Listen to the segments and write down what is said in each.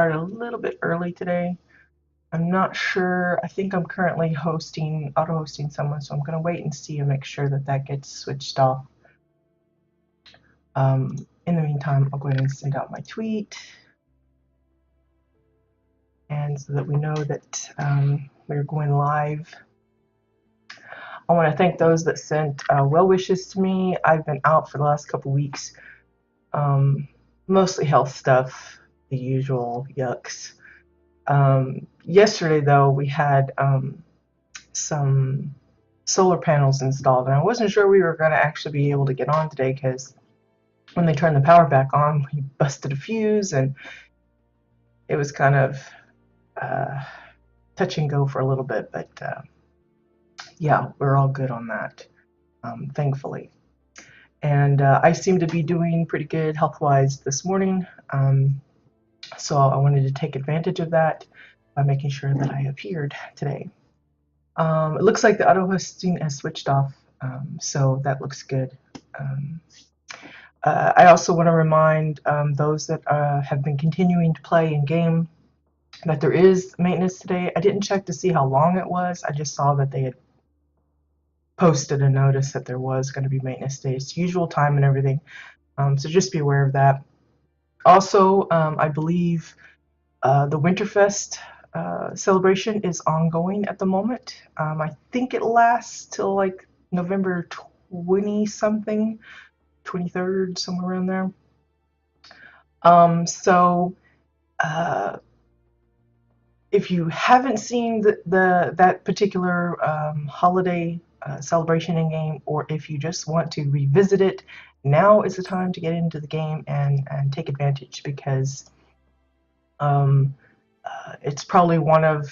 started a little bit early today. I'm not sure. I think I'm currently auto-hosting someone, so I'm going to wait and see and make sure that that gets switched off. In the meantime, I'll go ahead and send out my tweet, and so that we know that we're going live. I want to thank those that sent well wishes to me. I've been out for the last couple weeks, mostly health stuff, the usual yucks. Yesterday, though, we had some solar panels installed, and I wasn't sure we were going to actually be able to get on today because when they turned the power back on, we busted a fuse, and it was kind of touch and go for a little bit, but yeah, we're all good on that, thankfully. And I seem to be doing pretty good health-wise this morning, so I wanted to take advantage of that by making sure that I appeared today. It looks like the auto-hosting has switched off, so that looks good. I also want to remind those that have been continuing to play in game that there is maintenance today. I didn't check to see how long it was. I just saw that they had posted a notice that there was going to be maintenance today. It's usual time and everything, so just be aware of that. Also, I believe the Winterfest celebration is ongoing at the moment. I think it lasts till like November 20-something, 23rd, somewhere around there. So if you haven't seen that particular holiday celebration in game, or if you just want to revisit it, now is the time to get into the game and take advantage, because it's probably one of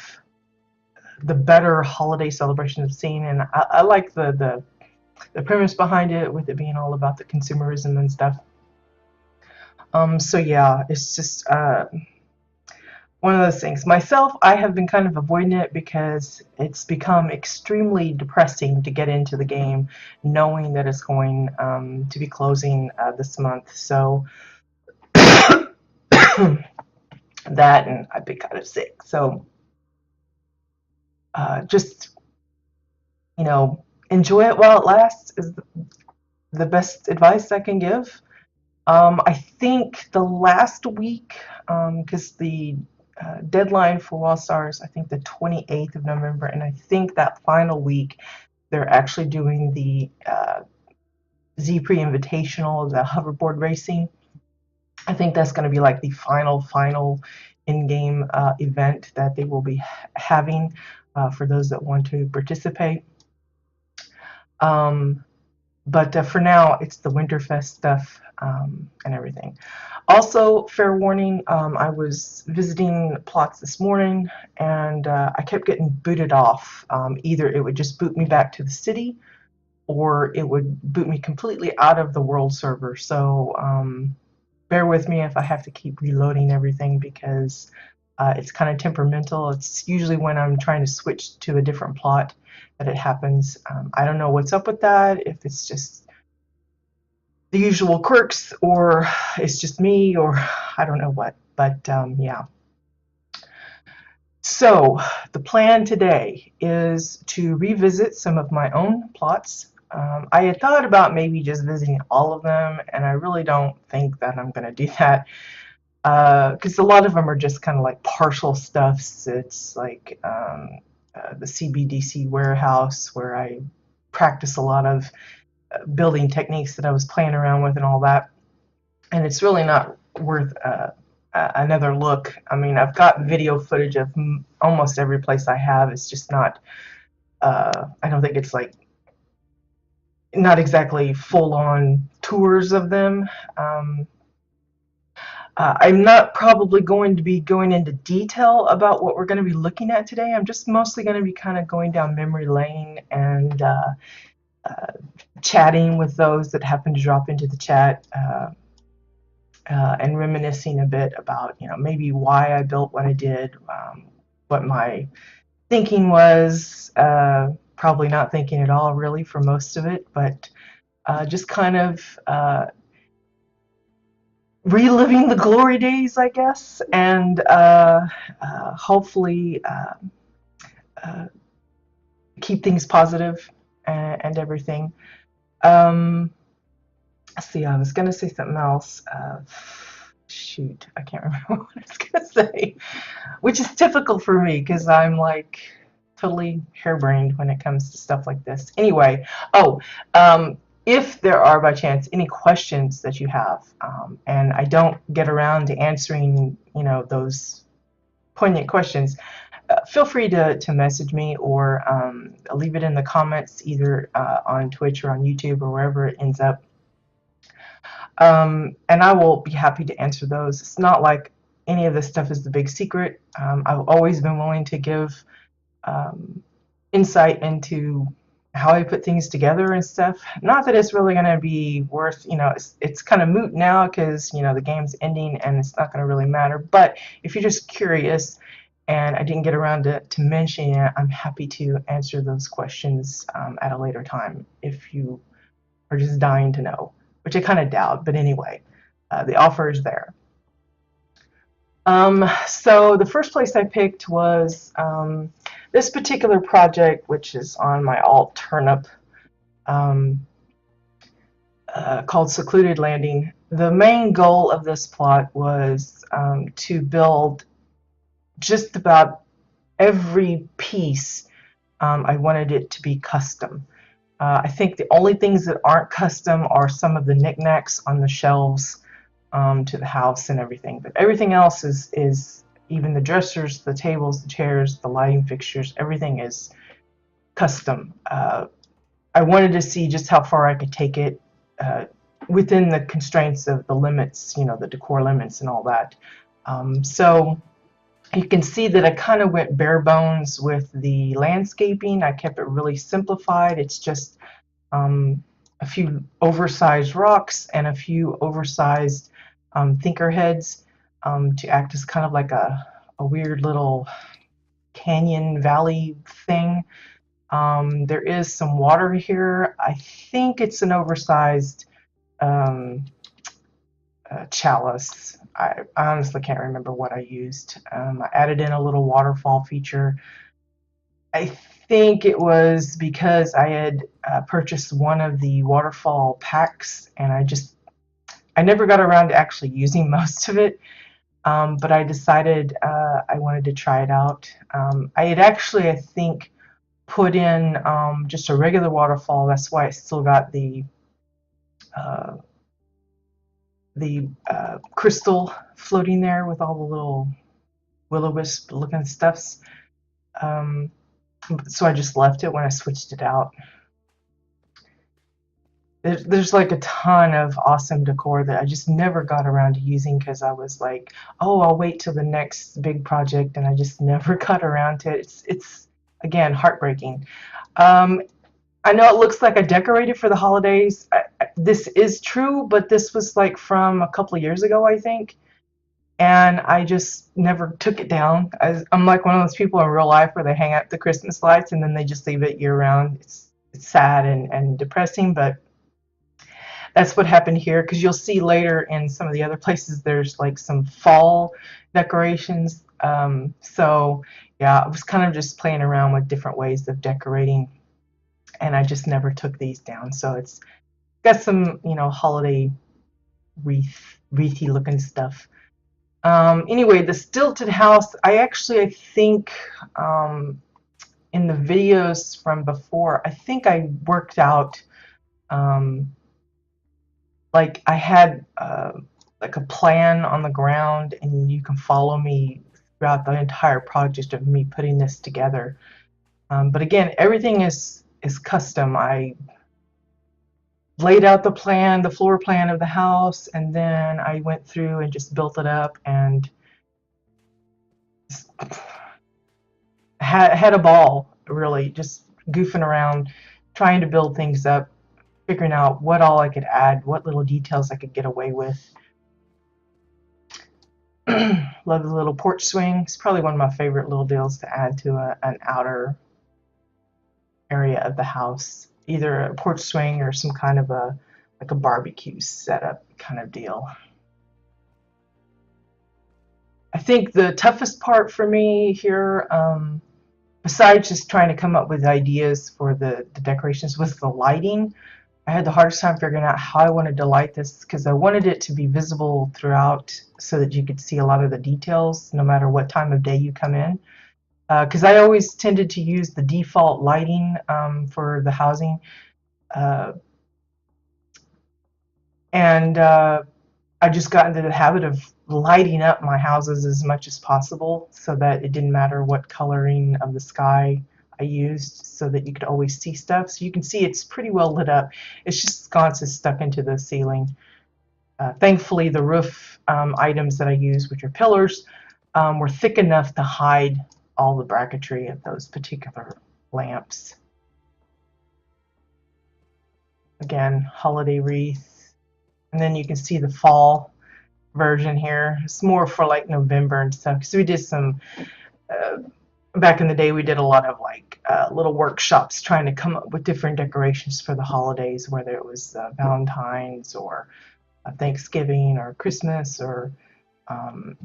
the better holiday celebrations I've seen, and I like the premise behind it, with it being all about the consumerism and stuff. So yeah, it's just one of those things. Myself, I have been kind of avoiding it because it's become extremely depressing to get into the game knowing that it's going to be closing this month. So that, and I've been kind of sick. So just, enjoy it while it lasts is the best advice I can give. I think the last week, because the deadline for WildStar is, I think, the 28th of November, and I think that final week they're actually doing the Z-Pre Invitational, the hoverboard racing. I think that's going to be like the final in-game event that they will be having for those that want to participate. But for now, it's the Winterfest stuff and everything. Also, fair warning, I was visiting plots this morning, and I kept getting booted off. Either it would just boot me back to the city, or it would boot me completely out of the world server. So bear with me if I have to keep reloading everything, because it's kind of temperamental. It's usually when I'm trying to switch to a different plot that it happens. I don't know what's up with that, if it's just the usual quirks, or it's just me, or I don't know what, but yeah. So the plan today is to revisit some of my own plots. I had thought about maybe just visiting all of them, and I really don't think that I'm going to do that, because a lot of them are just kind of like partial stuffs. It's like the CBDC warehouse, where I practice a lot of building techniques that I was playing around with and all that, and it's really not worth another look. I mean, I've got video footage of almost every place I have. It's just not, I don't think it's like, not exactly full-on tours of them. I'm not probably going to be going into detail about what we're going to be looking at today. I'm just mostly going to be kind of going down memory lane and chatting with those that happen to drop into the chat, and reminiscing a bit about, maybe why I built what I did, what my thinking was, probably not thinking at all really for most of it, but just kind of reliving the glory days, I guess, and hopefully uh, keep things positive and everything. Um, let's see, I was gonna say something else. Shoot, I can't remember what I was gonna say, which is typical for me because I'm like totally harebrained when it comes to stuff like this. Anyway, oh, if there are by chance any questions that you have, and I don't get around to answering, you know, those poignant questions, feel free to message me or leave it in the comments either on Twitch or on YouTube or wherever it ends up. And I will be happy to answer those. It's not like any of this stuff is the big secret. I've always been willing to give um, insight into how I put things together and stuff. Not that it's really going to be worth, you know, it's kind of moot now because, you know, the game's ending and it's not going to really matter. But if you're just curious and I didn't get around to mentioning it, I'm happy to answer those questions at a later time if you are just dying to know, which I kind of doubt. But anyway, the offer is there. So the first place I picked was this particular project, which is on my alt turnip, um, called Secluded Landing. The main goal of this plot was to build just about every piece. I wanted it to be custom. I think the only things that aren't custom are some of the knickknacks on the shelves to the house and everything. But everything else is even the dressers, the tables, the chairs, the lighting fixtures, everything is custom. I wanted to see just how far I could take it within the constraints of the limits, you know, the decor limits and all that. So you can see that I kind of went bare bones with the landscaping. I kept it really simplified. It's just a few oversized rocks and a few oversized thinker heads to act as kind of like a weird little canyon valley thing. There is some water here. I think it's an oversized um, chalice. I honestly can't remember what I used. I added in a little waterfall feature. I think it was because I had purchased one of the waterfall packs and I never got around to actually using most of it. But I decided I wanted to try it out. I had actually, I think, put in just a regular waterfall. That's why I still got uh, the crystal floating there with all the little will-o-wisp looking stuffs. Um, so I just left it when I switched it out. There's like a ton of awesome decor that I just never got around to using because I was like, oh, I'll wait till the next big project, and I just never got around to it. It's again heartbreaking. Um, I know it looks like I decorated for the holidays. This is true, but this was like from a couple of years ago, I think, and I just never took it down. I'm like one of those people in real life where they hang up the Christmas lights and then they just leave it year round. It's sad and depressing, but that's what happened here because you'll see later in some of the other places there's like some fall decorations. So yeah, I was kind of just playing around with different ways of decorating, and I just never took these down. So it's got some, you know, holiday wreathy looking stuff. Anyway, the stilted house, I think in the videos from before, I think I worked out like I had like a plan on the ground, and you can follow me throughout the entire project of me putting this together. But again, everything is custom. I laid out the plan, the floor plan of the house, and then I went through and just built it up and had a ball, really, just goofing around, trying to build things up, figuring out what all I could add, what little details I could get away with. Love the little porch swing. It's probably one of my favorite little deals to add to an outer area of the house. Either a porch swing or some kind of like a barbecue setup kind of deal. I think the toughest part for me here, besides just trying to come up with ideas for the decorations, was the lighting. I had the hardest time figuring out how I wanted to light this because I wanted it to be visible throughout so that you could see a lot of the details no matter what time of day you come in. Because I always tended to use the default lighting for the housing. Uh, and I just got into the habit of lighting up my houses as much as possible so that it didn't matter what coloring of the sky I used, so that you could always see stuff. So you can see it's pretty well lit up. It's just sconces stuck into the ceiling. Thankfully, the roof items that I use, which are pillars, were thick enough to hide all the bracketry of those particular lamps. Again, holiday wreath. And then you can see the fall version here. It's more for like November and stuff, because we did some back in the day, we did a lot of like little workshops trying to come up with different decorations for the holidays, whether it was Valentine's or Thanksgiving or Christmas or um,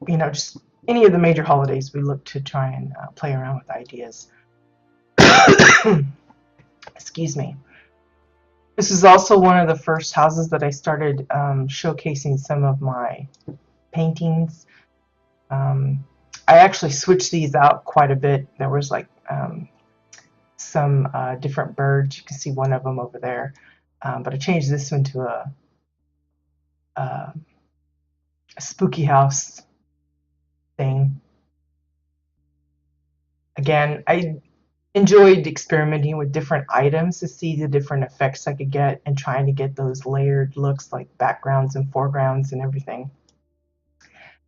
just any of the major holidays. We look to try and play around with ideas. Excuse me. This is also one of the first houses that I started showcasing some of my paintings. I actually switched these out quite a bit. There was like some different birds. You can see one of them over there. But I changed this one to a spooky house thing. Again, I enjoyed experimenting with different items to see the different effects I could get and trying to get those layered looks like backgrounds and foregrounds and everything.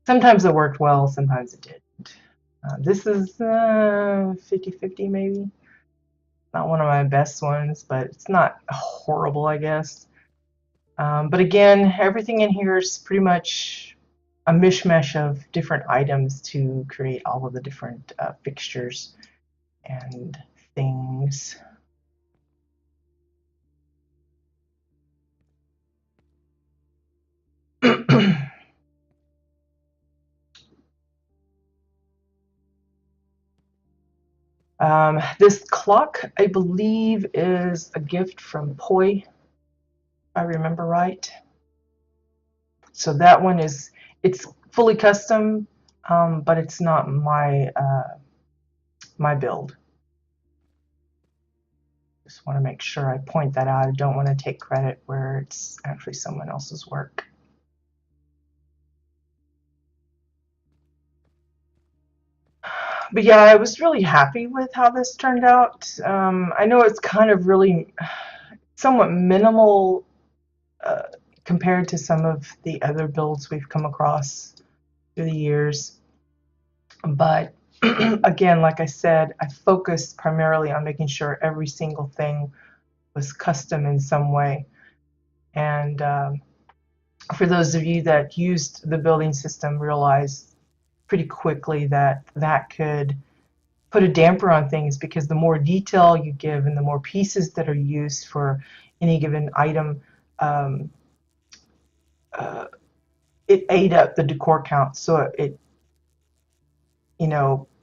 Sometimes it worked well, sometimes it didn't. This is 50-50 maybe. Not one of my best ones, but it's not horrible, I guess. But again, everything in here is pretty much a mishmash of different items to create all of the different fixtures and things. This clock, I believe, is a gift from Poi, if I remember right. So that one it's fully custom, but it's not my my build. Just want to make sure I point that out. I don't want to take credit where it's actually someone else's work. But yeah, I was really happy with how this turned out. I know it's kind of really somewhat minimal compared to some of the other builds we've come across through the years. But again, like I said, I focused primarily on making sure every single thing was custom in some way. And for those of you that used the building system, realized pretty quickly that that could put a damper on things, because the more detail you give and the more pieces that are used for any given item, it ate up the decor count. So it,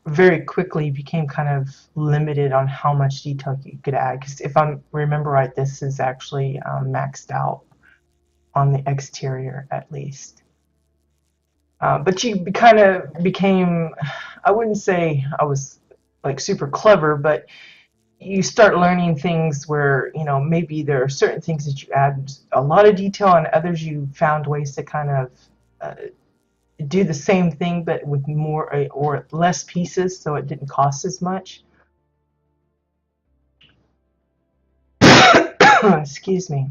very quickly became kind of limited on how much detail you could add. Because if I remember right, this is actually maxed out on the exterior at least. But you kind of became, I wouldn't say I was like super clever, but you start learning things where, maybe there are certain things that you add a lot of detail, and others you found ways to kind of do the same thing but with more or less pieces, so it didn't cost as much. Excuse me.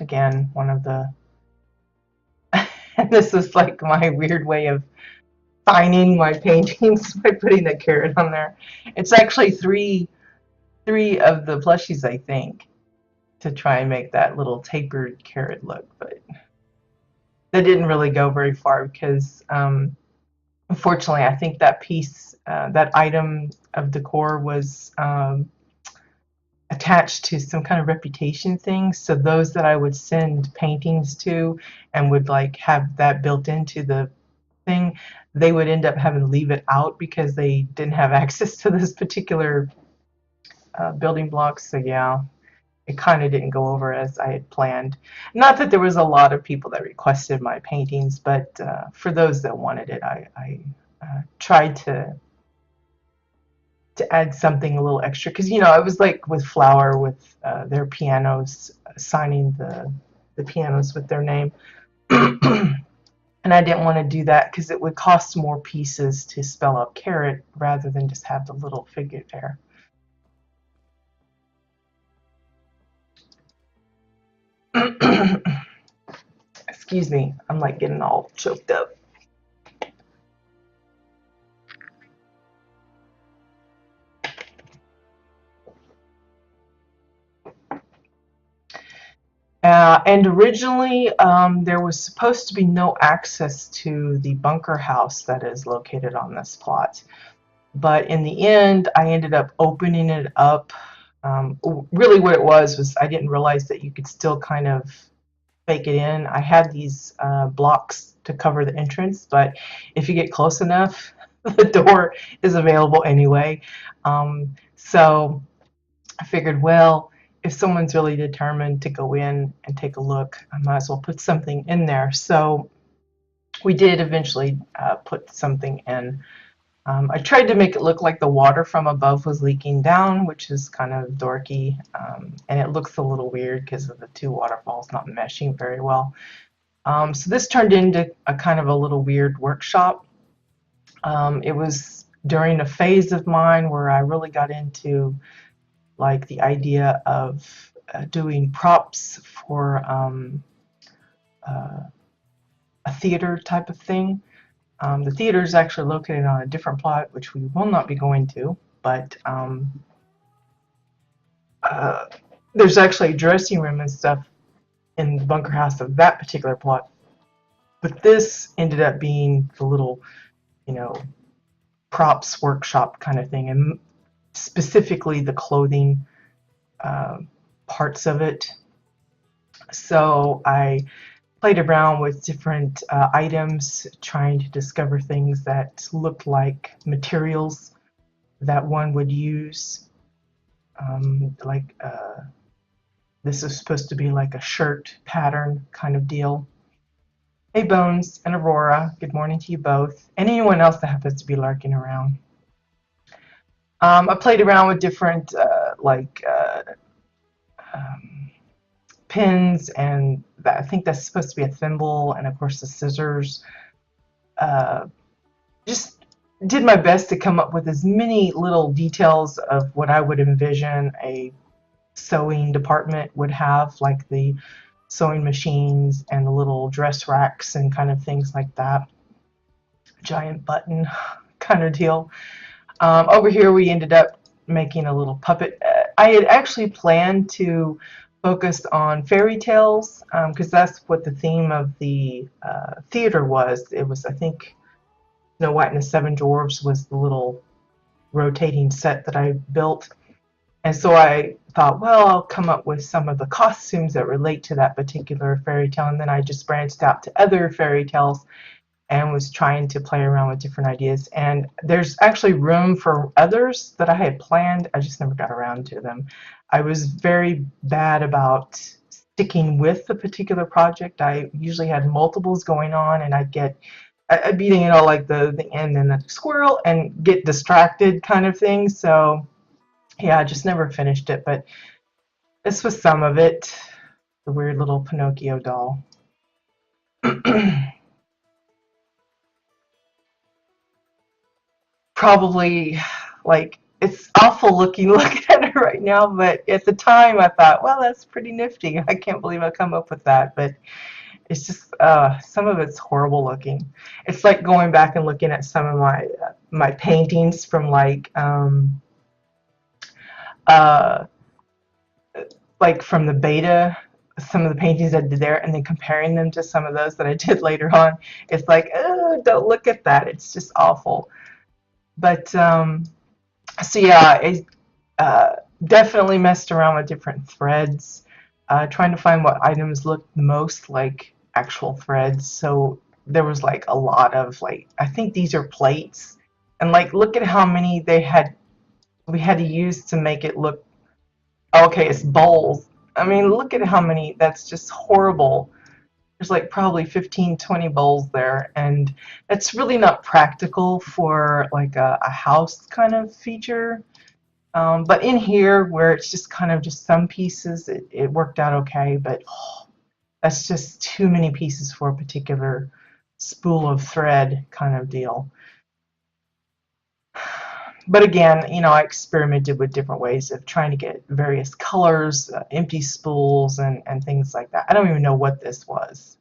Again, one of the this is like my weird way of finding my paintings by putting the carrot on there. It's actually three of the plushies, I think, to try and make that little tapered carrot look, but that didn't really go very far because Unfortunately, I think that piece, that item of decor was attached to some kind of reputation thing. So those that I would send paintings to and would like have that built into the thing, they would end up having to leave it out because they didn't have access to this particular building blocks. So yeah, it kind of didn't go over as I had planned. Not that there was a lot of people that requested my paintings, but for those that wanted it, I tried to add something a little extra, because it was like with Flower, with their pianos, signing the pianos with their name. And I didn't want to do that because it would cost more pieces to spell out carrot rather than just have the little figure there. Excuse me, I'm like getting all choked up. And originally, there was supposed to be no access to the bunker house that is located on this plot. But in the end, I ended up opening it up. Really, what it was I didn't realize that you could still kind of fake it in. I had these blocks to cover the entrance, but if you get close enough, the door is available anyway. So I figured, well, if someone's really determined to go in and take a look, I might as well put something in there. So we did eventually put something in. I tried to make it look like the water from above was leaking down, which is kind of dorky, and it looks a little weird because of the two waterfalls not meshing very well. So this turned into a kind of a little weird workshop. It was during a phase of mine where I really got into like the idea of doing props for a theater type of thing. The theater is actually located on a different plot, which we will not be going to, but uh, there's actually a dressing room and stuff in the bunker house of that particular plot. But this ended up being the little, you know, props workshop kind of thing, and specifically the clothing uh, parts of it. So I played around with different items, trying to discover things that looked like materials that one would use. Like this is supposed to be like a shirt pattern kind of deal. Hey Bones and Aurora, good morning to you both, and anyone else that happens to be lurking around. I played around with different um, pins, and I think that's supposed to be a thimble, and of course the scissors. Uh, just did my best to come up with as many little details of what I would envision a sewing department would have, like the sewing machines and the little dress racks and kind of things like that. Giant button kind of deal. Over here we ended up making a little puppet. I had actually planned to focus on fairy tales because that's what the theme of the theater was. It was, I think, Snow White and the Seven Dwarfs was the little rotating set that I built. And so I thought, well, I'll come up with some of the costumes that relate to that particular fairy tale. And then I just branched out to other fairy tales and was trying to play around with different ideas. And there's actually room for others that I had planned. I just never got around to them. I was very bad about sticking with the particular project. I usually had multiples going on, and I'd be, like the end and the squirrel and get distracted kind of thing. So yeah, I just never finished it, but this was some of it. The weird little Pinocchio doll. Probably, like, it's awful looking at it right now, but at the time I thought, well, that's pretty nifty. I can't believe I come up with that, but it's just some of it's horrible looking. It's like going back and looking at some of my paintings from uh, like from the beta some of the paintings I did there and then comparing them to some of those that I did later on, it's like, oh, don't look at that. It's just awful. But so yeah, I definitely messed around with different threads, trying to find what items looked the most like actual threads. So there was like a lot of like, I think these are plates, and like look at how many we had to use to make it look. Okay, it's bowls. I mean, look at how many. That's just horrible. There's like probably 15, 20 bowls there, and it's really not practical for like a house kind of feature. But in here, where it's just kind of just some pieces, it worked out okay, but oh, that's just too many pieces for a particular spool of thread kind of deal. But again, you know, I experimented with different ways of trying to get various colors, empty spools, and things like that. I don't even know what this was.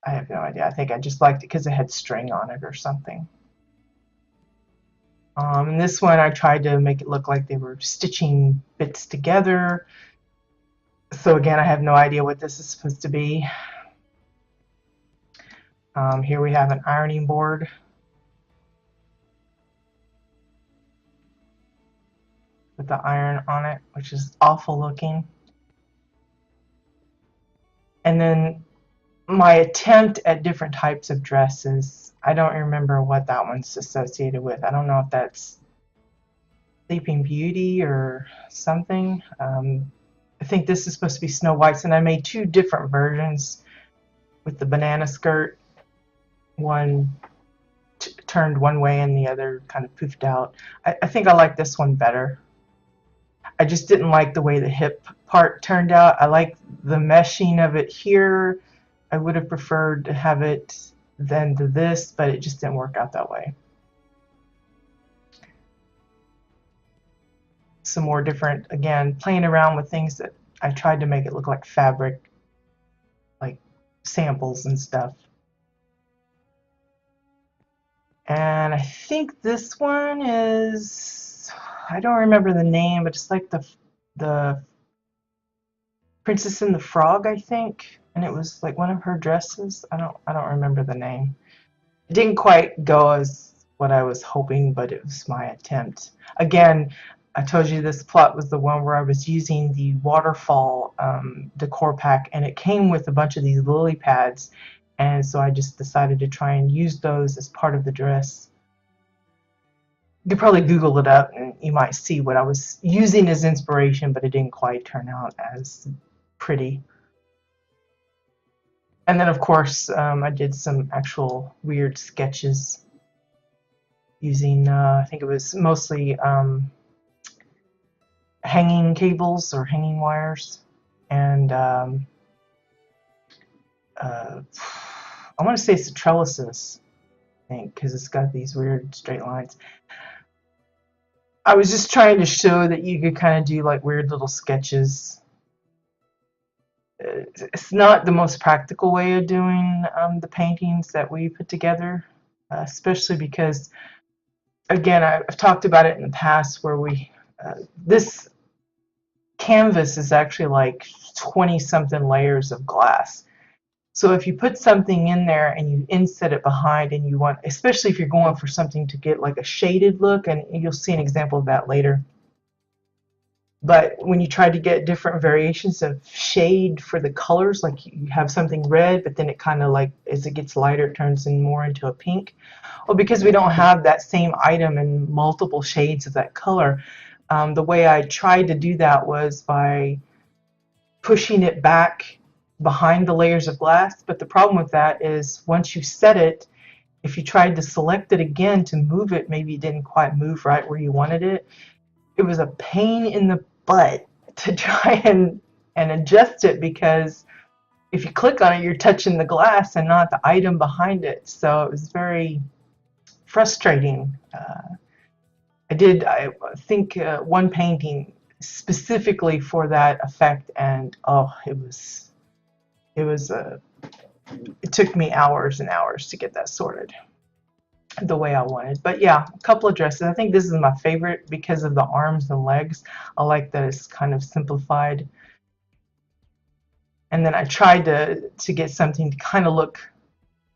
I have no idea. I think I just liked it because it had string on it or something. And this one, I tried to make it look like they were stitching bits together. So again, I have no idea what this is supposed to be. Here we have an ironing board. With the iron on it, which is awful looking. And then my attempt at different types of dresses, I don't remember what that one's associated with. I don't know if that's Sleeping Beauty or something. I think this is supposed to be Snow White's, and I made two different versions with the banana skirt. One turned one way and the other kind of poofed out. I think I like this one better. I just didn't like the way the hip part turned out. I like the meshing of it here. I would have preferred to have it than to this, but it just didn't work out that way. Some more different, again, playing around with things that I tried to make it look like fabric, like samples and stuff. And I think this one is, I don't remember the name, but it's like the Princess and the Frog, I think, and it was like one of her dresses. I don't remember the name. It didn't quite go as what I was hoping, but it was my attempt. Again, I told you this plot was the one where I was using the waterfall decor pack, and it came with a bunch of these lily pads, and so I just decided to try and use those as part of the dress. You could probably Google it up and you might see what I was using as inspiration, but it didn't quite turn out as pretty. And then of course I did some actual weird sketches using I think it was mostly hanging cables or hanging wires, and I want to say it's the trellises, I think, because it's got these weird straight lines. I was just trying to show that you could kind of do like weird little sketches. It's not the most practical way of doing the paintings that we put together, especially because, again, I've talked about it in the past where this canvas is actually like 20 something layers of glass. So if you put something in there and you inset it behind, and you want, especially if you're going for something to get like a shaded look, and you'll see an example of that later. But when you try to get different variations of shade for the colors, like you have something red, but then it kind of like, as it gets lighter, it turns more into a pink. Well, because we don't have that same item in multiple shades of that color, the way I tried to do that was by pushing it back behind the layers of glass. But the problem with that is once you set it, if you tried to select it again to move it, maybe it didn't quite move right where you wanted it. It was a pain in the butt to try and adjust it, because if you click on it, you're touching the glass and not the item behind it. So it was very frustrating. I think one painting specifically for that effect, and oh, it took me hours and hours to get that sorted the way I wanted. But yeah, a couple of dresses. I think this is my favorite because of the arms and legs. I like that it's kind of simplified. And then I tried to get something to kind of look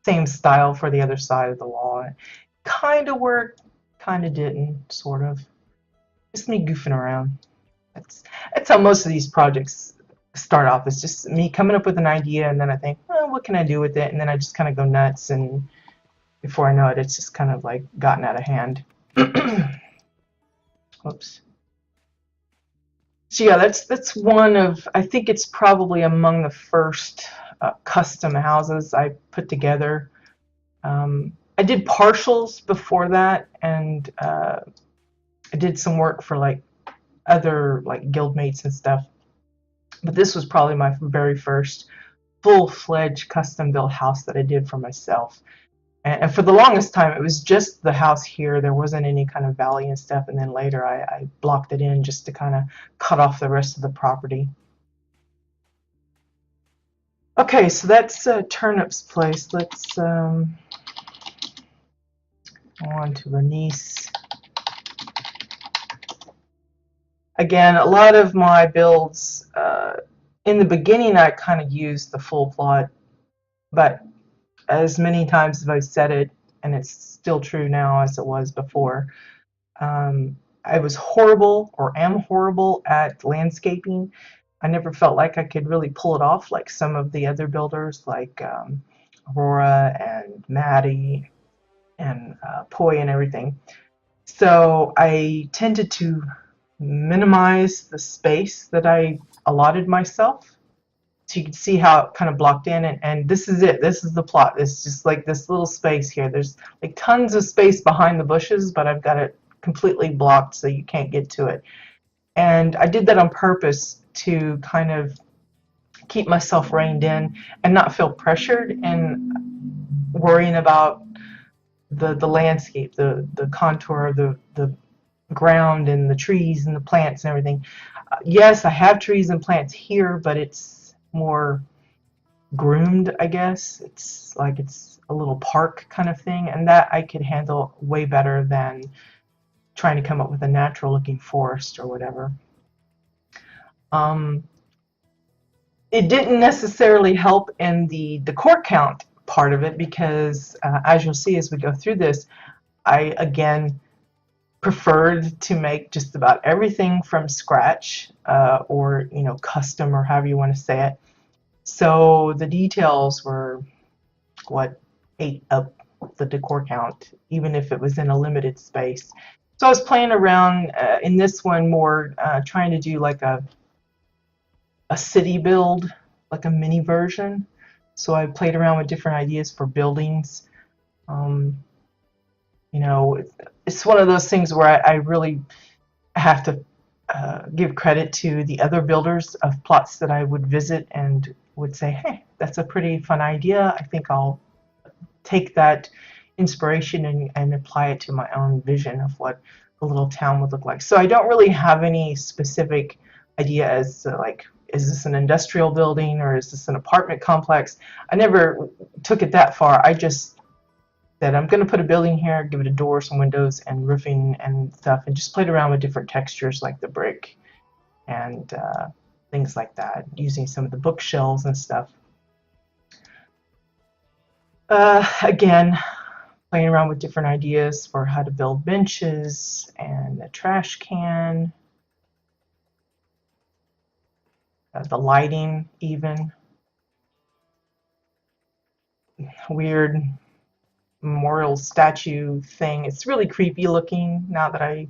same style for the other side of the wall. It kind of worked, kind of didn't, sort of. Just me goofing around. That's that's how most of these projects start off. It's just me coming up with an idea, and then I think, oh, what can I do with it? And then I just kind of go nuts, and before I know it, it's just kind of like gotten out of hand. Whoops. So yeah, that's one of, I think it's probably among the first custom houses I put together. I did partials before that, and I did some work for like other like guildmates and stuff. But this was probably my very first full-fledged custom-built house that I did for myself. And for the longest time, it was just the house here. There wasn't any kind of valley and stuff. And then later, I blocked it in just to kind of cut off the rest of the property. Okay, so that's Turnip's place. Let's go on to Bernice. Again, a lot of my builds, in the beginning, I kind of used the full plot, but as many times as I've said it, and it's still true now as it was before, I was horrible, or am horrible, at landscaping. I never felt like I could really pull it off like some of the other builders, like Aurora and Maddie and Poi and everything. So I tended to minimize the space that I allotted myself. So you can see how it kind of blocked in, and this is it. This is the plot. It's just like this little space here. There's like tons of space behind the bushes, but I've got it completely blocked so you can't get to it. And I did that on purpose to kind of keep myself reined in and not feel pressured and worrying about the landscape, the contour of the ground and the trees and the plants and everything. Yes, I have trees and plants here, but it's more groomed, I guess. It's like it's a little park kind of thing, and that I could handle way better than trying to come up with a natural looking forest or whatever. It didn't necessarily help in the decor count part of it because as you'll see as we go through this, I again preferred to make just about everything from scratch, or custom, or however you want to say it. So the details were what ate up the decor count, even if it was in a limited space. So I was playing around in this one more, trying to do like a city build, like a mini version. So I played around with different ideas for buildings. It's one of those things where I really have to give credit to the other builders of plots that I would visit and would say, hey, that's a pretty fun idea. I think I'll take that inspiration and apply it to my own vision of what a little town would look like. So I don't really have any specific idea as to like, is this an industrial building or is this an apartment complex? I never took it that far. I just said, I'm going to put a building here, give it a door, some windows, and roofing and stuff, and just played around with different textures like the brick and things like that, using some of the bookshelves and stuff. Again, playing around with different ideas for how to build benches and a trash can, the lighting even. Weird memorial statue thing. It's really creepy looking now that I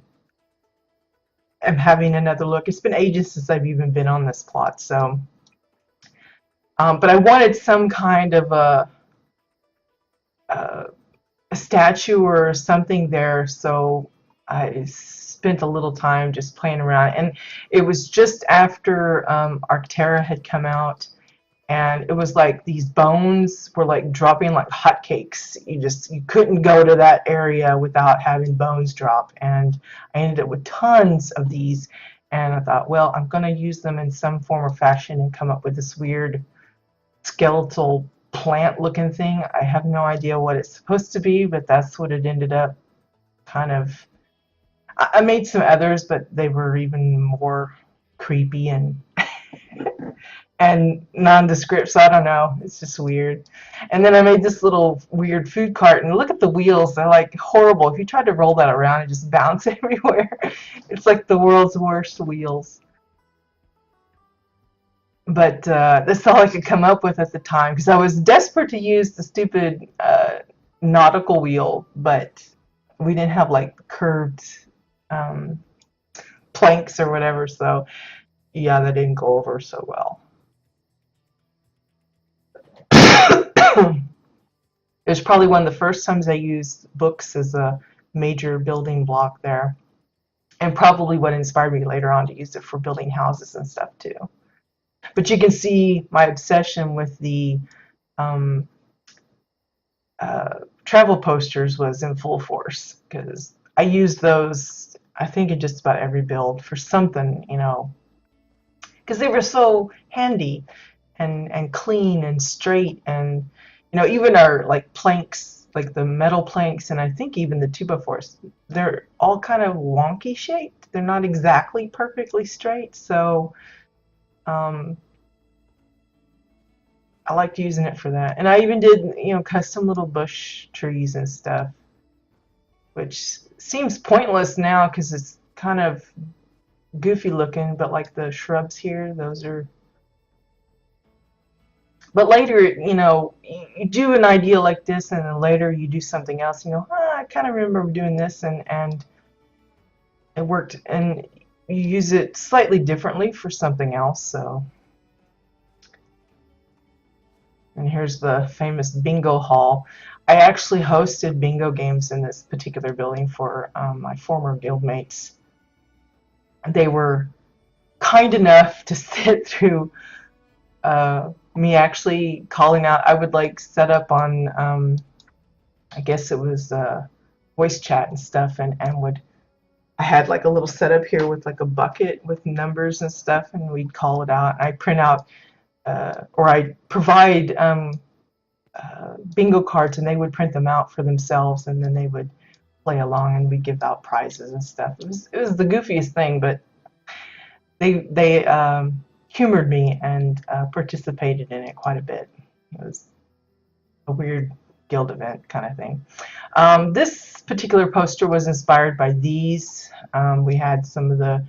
am having another look. It's been ages since I've even been on this plot, so but I wanted some kind of a statue or something there, so I spent a little time just playing around. And it was just after Arctera had come out, and it was like these bones were like dropping like hotcakes. You couldn't go to that area without having bones drop, and I ended up with tons of these, and I thought, well, I'm gonna use them in some form or fashion and come up with this weird skeletal plant looking thing. I have no idea what it's supposed to be, but that's what it ended up kind of. I made some others, but they were even more creepy and and nondescript, so I don't know. It's just weird. And then I made this little weird food cart, and look at the wheels. They're like horrible. If you tried to roll that around, it just bounce everywhere. It's like the world's worst wheels. But that's all I could come up with at the time because I was desperate to use the stupid nautical wheel, but we didn't have like curved um, planks or whatever, so yeah, that didn't go over so well. It was probably one of the first times I used books as a major building block there, and probably what inspired me later on to use it for building houses and stuff too. But you can see my obsession with the um, travel posters was in full force because I used those, I think, in just about every build for something, because they were so handy and clean and straight, and even our like planks, like the metal planks, and I think even the 2x4s, they're all kind of wonky shaped. They're not exactly perfectly straight, so um, I liked using it for that. And I even did, custom little bush trees and stuff, which seems pointless now because it's kind of goofy looking, but like the shrubs here, those are. But later, you do an idea like this, and then later you do something else. I kind of remember doing this, and it worked. And you use it slightly differently for something else. So, and here's the famous bingo hall. I actually hosted bingo games in this particular building for my former guildmates. They were kind enough to sit through me actually calling out. I would like set up on, I guess it was voice chat and stuff, and I had like a little setup here with like a bucket with numbers and stuff, and we'd call it out. I print out, or I provide bingo cards, and they would print them out for themselves, and then they would play along, and we'd give out prizes and stuff. It was the goofiest thing, but they humored me and participated in it quite a bit. It was a weird guild event kind of thing. This particular poster was inspired by these. We had some of the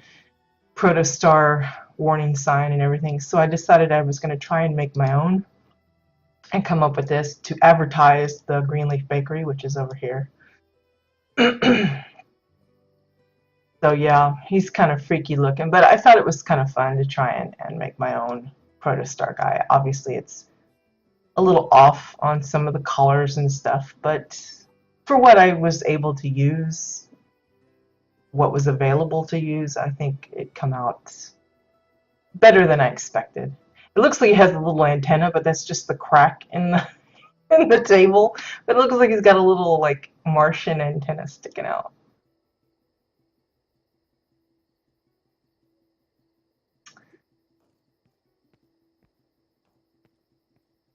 protostar warning sign and everything, so I decided I was going to try and make my own and come up with this to advertise the Greenleaf Bakery, which is over here. So yeah, he's kind of freaky looking, but I thought it was kind of fun to try and make my own protostar guy. Obviously it's a little off on some of the colors and stuff, but for what I was able to use, what was available to use, I think it come out better than I expected. It looks like he has a little antenna, but that's just the crack in the in the table. But it looks like he's got a little like Martian antenna sticking out.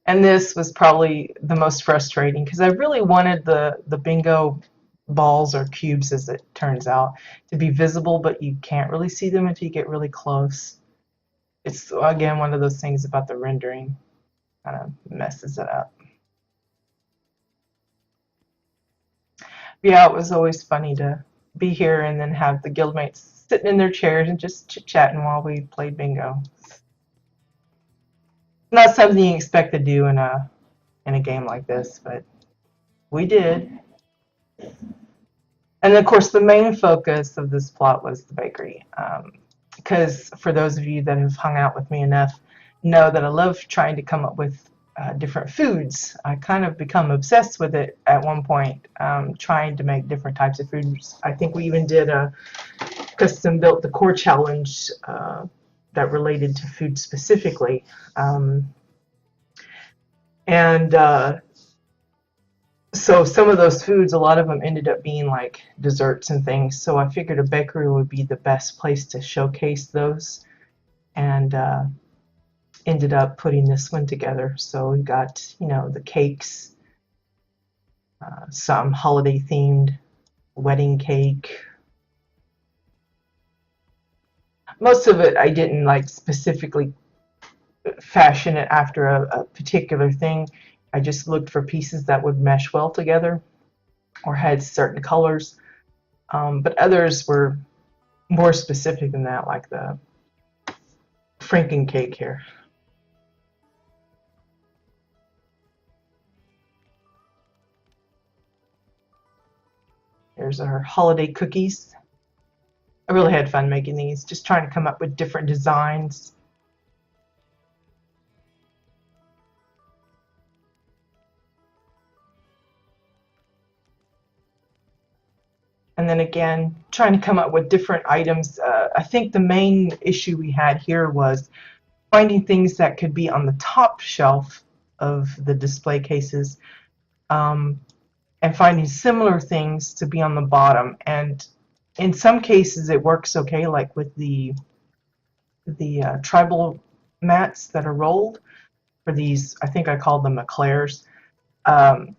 And this was probably the most frustrating because I really wanted the bingo balls or cubes, as it turns out, to be visible, but you can't really see them until you get really close. It's, again, one of those things about the rendering, kind of messes it up. Yeah, it was always funny to be here and then have the guildmates sitting in their chairs and just chit-chatting while we played bingo. Not something you expect to do in a game like this, but we did. And of course, the main focus of this plot was the bakery, because for those of you that have hung out with me enough, know that I love trying to come up with different foods. I kind of become obsessed with it at one point, trying to make different types of foods. I think we even did a custom-built decor challenge that related to food specifically. So some of those foods, a lot of them ended up being like desserts and things. So I figured a bakery would be the best place to showcase those, and ended up putting this one together. So we've got, the cakes, some holiday themed wedding cake. Most of it I didn't like specifically fashion it after a particular thing. I just looked for pieces that would mesh well together or had certain colors. But others were more specific than that, like the Franken cake here. There's our holiday cookies. I really had fun making these, just trying to come up with different designs. And then again, trying to come up with different items. I think the main issue we had here was finding things that could be on the top shelf of the display cases, and finding similar things to be on the bottom. And in some cases it works okay, like with the tribal mats that are rolled for these, I think I called them eclairs. Um,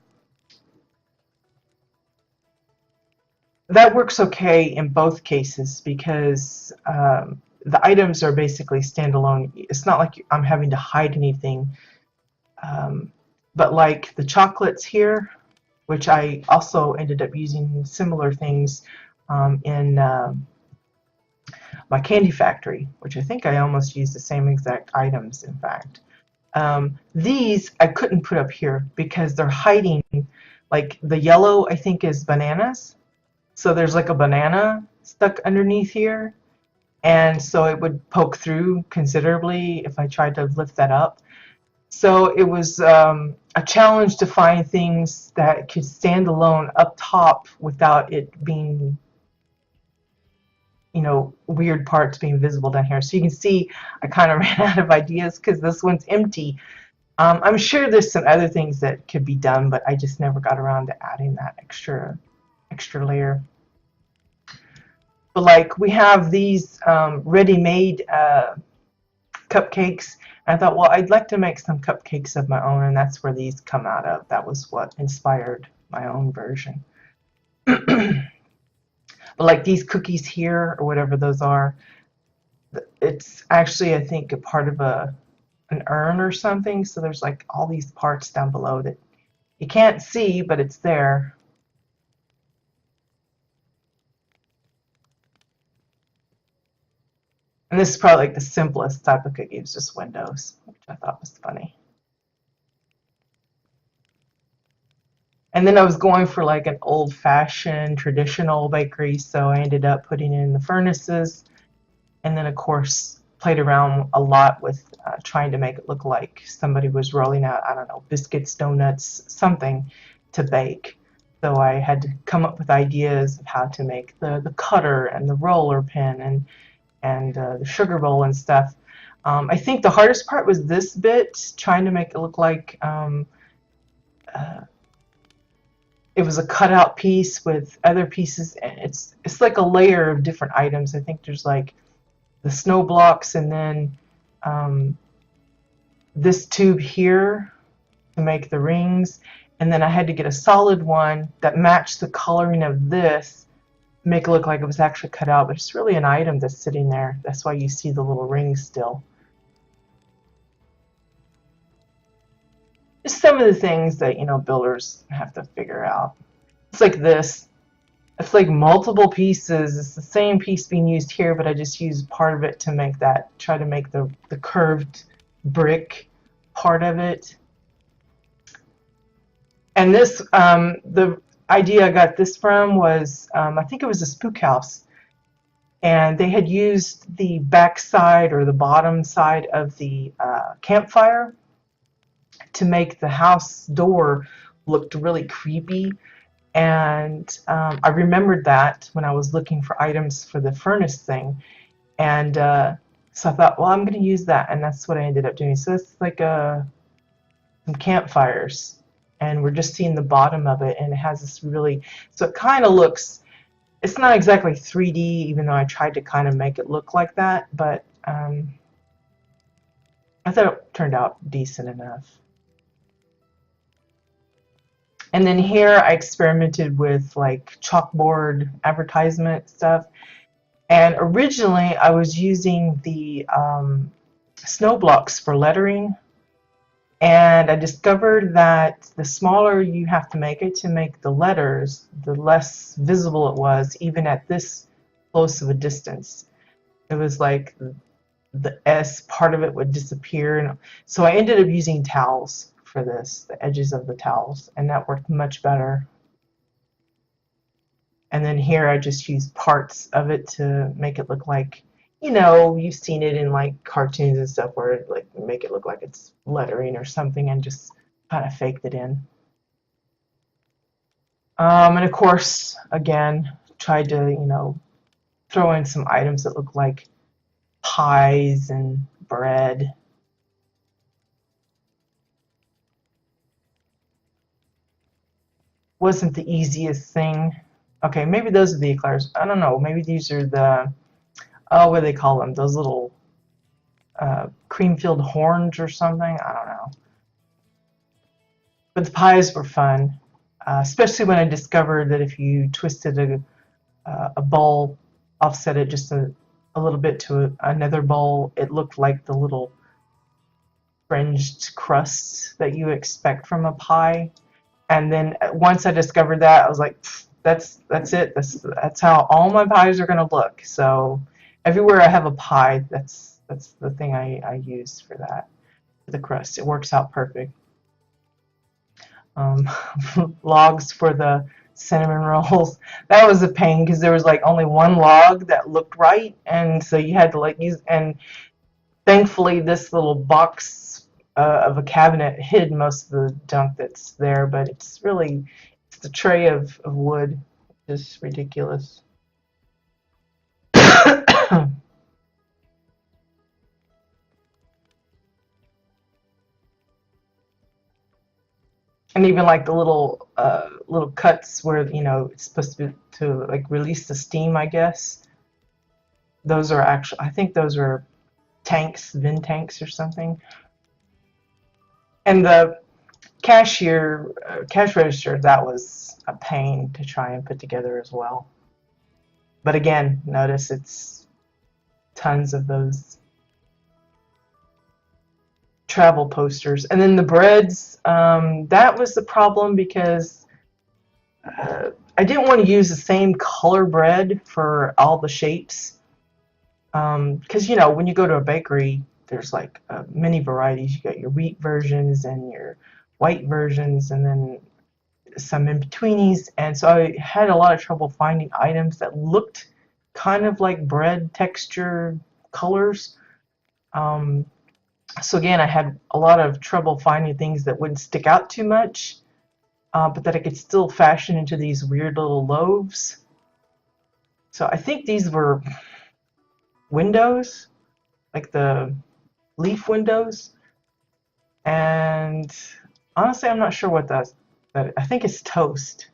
that works okay in both cases because the items are basically standalone. It's not like I'm having to hide anything. But like the chocolates here, which I also ended up using similar things in my candy factory, which I think I almost used the same exact items, in fact. These I couldn't put up here because they're hiding, like the yellow I think is bananas. So there's like a banana stuck underneath here, and so it would poke through considerably if I tried to lift that up. So it was a challenge to find things that could stand alone up top without it being, you know, weird parts being visible down here. So you can see I kind of ran out of ideas because this one's empty. I'm sure there's some other things that could be done, but I just never got around to adding that extra layer. But like we have these ready-made cupcakes. And I thought, well, I'd like to make some cupcakes of my own, and that's where these come out of. That was what inspired my own version. But like these cookies here, or whatever those are, it's actually, I think, a part of an urn or something. So there's like all these parts down below that you can't see, but it's there. And this is probably like the simplest type of cookie. It's just windows, which I thought was funny. And then I was going for like an old-fashioned traditional bakery, so I ended up putting in the furnaces, and then of course played around a lot with trying to make it look like somebody was rolling out, I don't know, biscuits, donuts, something to bake. So I had to come up with ideas of how to make the cutter and the roller pin and the sugar bowl and stuff. I think the hardest part was this bit, trying to make it look like it was a cutout piece with other pieces, and it's like a layer of different items. I think there's like the snow blocks, and then this tube here to make the rings, and then I had to get a solid one that matched the coloring of this, make it look like it was actually cut out, but it's really an item that's sitting there. That's why you see the little rings still. Just some of the things that, you know, builders have to figure out. It's like this. It's like multiple pieces. It's the same piece being used here, but I just used part of it to make that, try to make the curved brick part of it. And this, the idea I got this from was, I think it was a spook house. And they had used the back side or the bottom side of the campfire to make the house door looked really creepy. And I remembered that when I was looking for items for the furnace thing. And so I thought, well, I'm going to use that. And that's what I ended up doing. So it's like some campfires. And we're just seeing the bottom of it. And it has this really, so it kind of looks, it's not exactly 3D, even though I tried to kind of make it look like that. But I thought it turned out decent enough. And then here I experimented with like chalkboard advertisement stuff. And originally I was using the snow blocks for lettering, and I discovered that the smaller you have to make the letters, the less visible it was, even at this close of a distance. It was like the S part of it would disappear, and so I ended up using towels for this, the edges of the towels, and that worked much better. And then here I just used parts of it to make it look like, you've seen it in like cartoons and stuff where it like make it look like it's lettering or something, and just kind of faked it in. And of course, again, tried to, throw in some items that look like pies and bread. Wasn't the easiest thing. Okay, maybe those are the eclairs. I don't know. Maybe these are the, what do they call them? Those little cream-filled horns or something. I don't know. But the pies were fun, especially when I discovered that if you twisted a bowl, offset it just a little bit to another bowl, it looked like the little fringed crusts that you expect from a pie. And then once I discovered that, I was like, that's it. That's how all my pies are gonna look. So everywhere I have a pie, that's the thing I use for that, for the crust. It works out perfect. Um, logs for the cinnamon rolls. That was a pain because there was like only one log that looked right, and so you had to like use. And thankfully, this little box of a cabinet hid most of the junk that's there. But it's the tray of wood, just ridiculous. And even like the little cuts where it's supposed to like release the steam, I guess. Those are actually, I think those are tanks, vin tanks or something. And the cash register, that was a pain to try and put together as well. But again, notice it's tons of those travel posters. And then the breads, that was the problem because I didn't want to use the same color bread for all the shapes. Because when you go to a bakery, there's like many varieties. You got your wheat versions and your white versions, and then some in betweenies. And so I had a lot of trouble finding items that looked kind of like bread texture colors. So again, I had a lot of trouble finding things that wouldn't stick out too much, but that I could still fashion into these weird little loaves. So I think these were windows, like the leaf windows. And honestly, I'm not sure what that I think it's toast.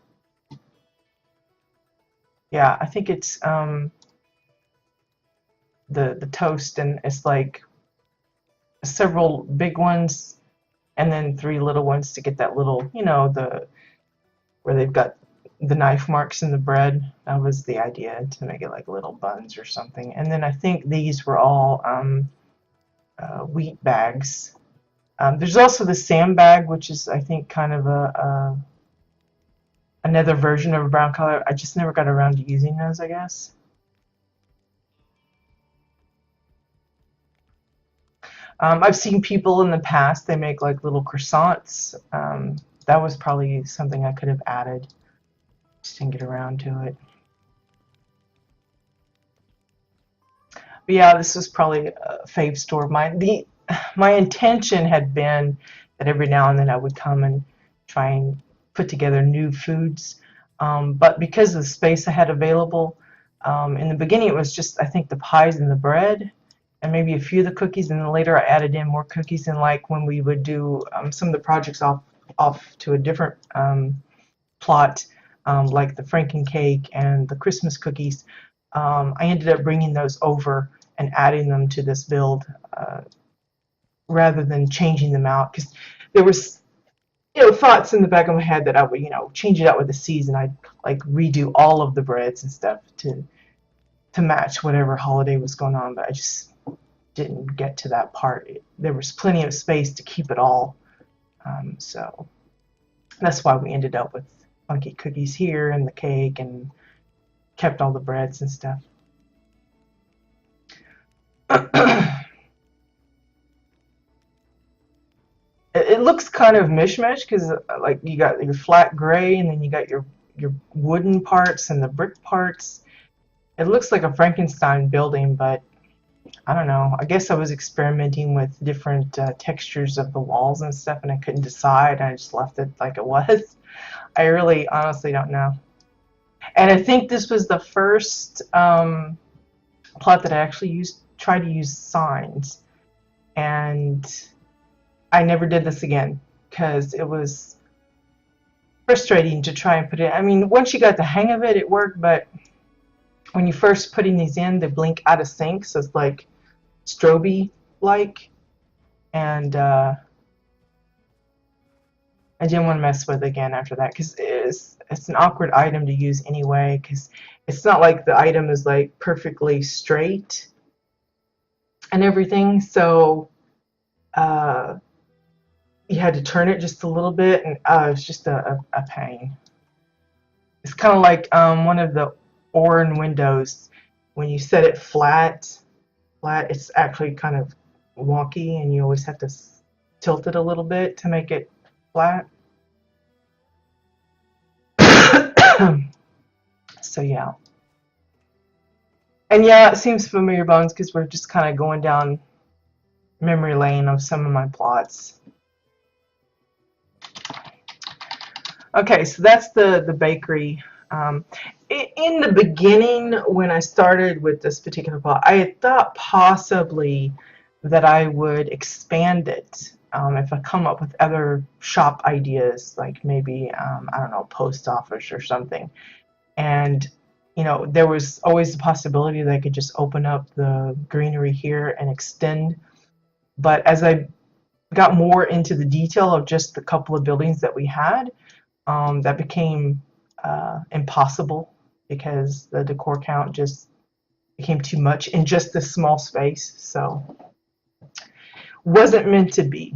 Yeah, I think it's the toast, and it's like several big ones and then 3 little ones to get that little, the where they've got the knife marks in the bread. That was the idea, to make it like little buns or something. And then I think these were all wheat bags. There's also the sandbag, which is, I think, kind of another version of a brown color. I just never got around to using those, I guess. I've seen people in the past, they make like little croissants. That was probably something I could have added. Just didn't get around to it. But yeah, this was probably a fave store of mine. My intention had been that every now and then I would come and try and put together new foods. But because of the space I had available, in the beginning it was just, I think, the pies and the bread and maybe a few of the cookies, and then later I added in more cookies. And like when we would do some of the projects off to a different plot, like the Franken cake and the Christmas cookies, I ended up bringing those over and adding them to this build rather than changing them out, because there was thoughts in the back of my head that I would change it out with the season. I'd like redo all of the breads and stuff to match whatever holiday was going on, but I just didn't get to that part. There was plenty of space to keep it all. So that's why we ended up with funky cookies here and the cake, and kept all the breads and stuff. It looks kind of mishmash because like you got your flat gray and then you got your wooden parts and the brick parts. It looks like a Frankenstein building, but I don't know. I guess I was experimenting with different textures of the walls and stuff, and I couldn't decide. I just left it like it was. I really honestly don't know. And I think this was the first plot that I actually tried to use signs, and I never did this again because it was frustrating to try and put it. I mean, once you got the hang of it, it worked, but when you first putting these in, they blink out of sync, so it's like strobe like, and I didn't want to mess with it again after that because it's an awkward item to use anyway, because it's not like the item is like perfectly straight and everything, so you had to turn it just a little bit, and it's just a pain. It's kind of like one of the Orin windows. When you set it flat, it's actually kind of wonky, and you always have to tilt it a little bit to make it flat. So yeah. And yeah, it seems familiar, Bones, because we're just kind of going down memory lane of some of my plots. Okay, so that's the bakery. In the beginning, when I started with this particular plot, I had thought possibly that I would expand it if I come up with other shop ideas, like maybe, I don't know, post office or something. And, you know, there was always the possibility that I could just open up the greenery here and extend. But as I got more into the detail of just the couple of buildings that we had, that became impossible because the decor count just became too much in just this small space. So wasn't meant to be.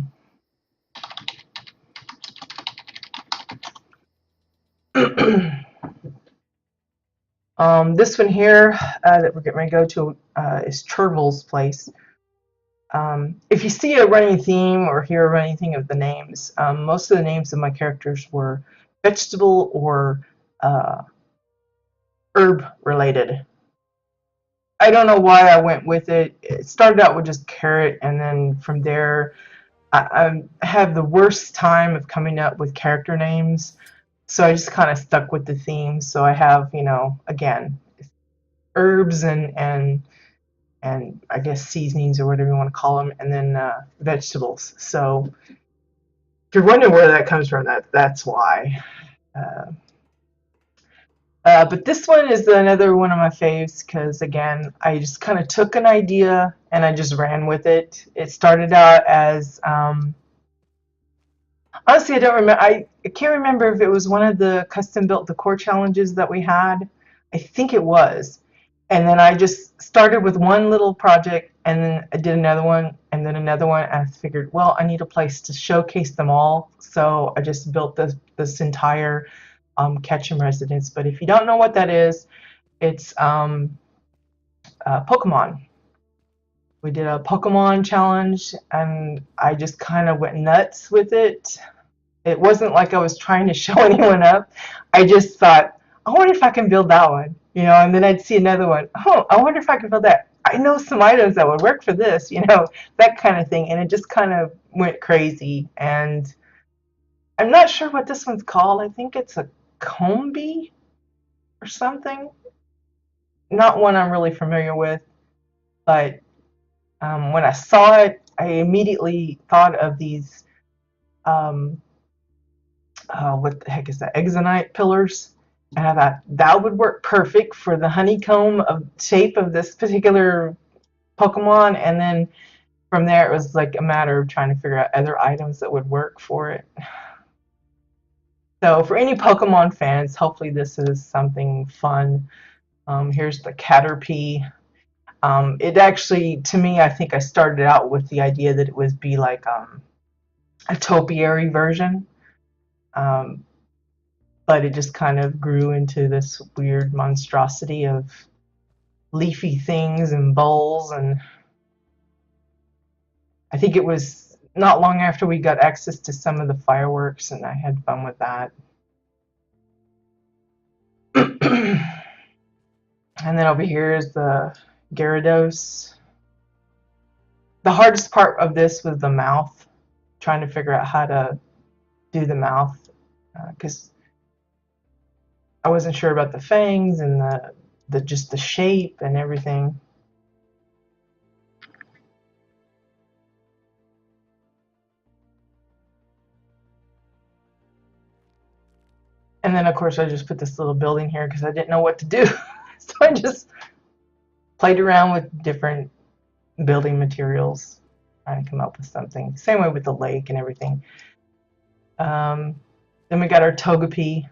This one here that we're getting ready to go to is Turville's place. If you see a running theme or hear a running theme of the names, most of the names of my characters were vegetable or herb related. I don't know why I went with it. It started out with just carrot, and then from there I have the worst time of coming up with character names, so I just kind of stuck with the theme. So I have, you know, again, herbs and I guess seasonings or whatever you want to call them, and then vegetables. So if you're wondering where that comes from, that's why. But this one is another one of my faves because, again, I just kind of took an idea and I just ran with it. It started out as, honestly, I don't remember. I can't remember if it was one of the custom-built decor challenges that we had. I think it was. And then I just started with one little project, and then I did another one, and then another one, and I figured, well, I need a place to showcase them all. So I just built this entire Ketchum residence. But if you don't know what that is, it's Pokemon. We did a Pokemon challenge, and I just kind of went nuts with it. It wasn't like I was trying to show anyone up. I just thought, I wonder if I can build that one, you know, and then I'd see another one. Oh, I wonder if I can build that. I know some items that would work for this, you know, that kind of thing. And it just kind of went crazy. And I'm not sure what this one's called. I think it's a combi or something. Not one I'm really familiar with, but when I saw it, I immediately thought of these, what the heck is that, Exonite pillars. And I thought that would work perfect for the honeycomb shape of this particular Pokemon. And then from there, it was like a matter of trying to figure out other items that would work for it. So for any Pokemon fans, hopefully this is something fun. Here's the Caterpie. It actually, to me, I think I started out with the idea that it would be like a topiary version, um, but it just kind of grew into this weird monstrosity of leafy things and bowls. And I think it was not long after we got access to some of the fireworks, and I had fun with that. And then over here is the Gyarados. The hardest part of this was the mouth, trying to figure out how to do the mouth, because I wasn't sure about the fangs and the just the shape and everything. And then of course I just put this little building here because I didn't know what to do. So I just played around with different building materials, trying to come up with something. Same way with the lake and everything. Then we got our Togepi.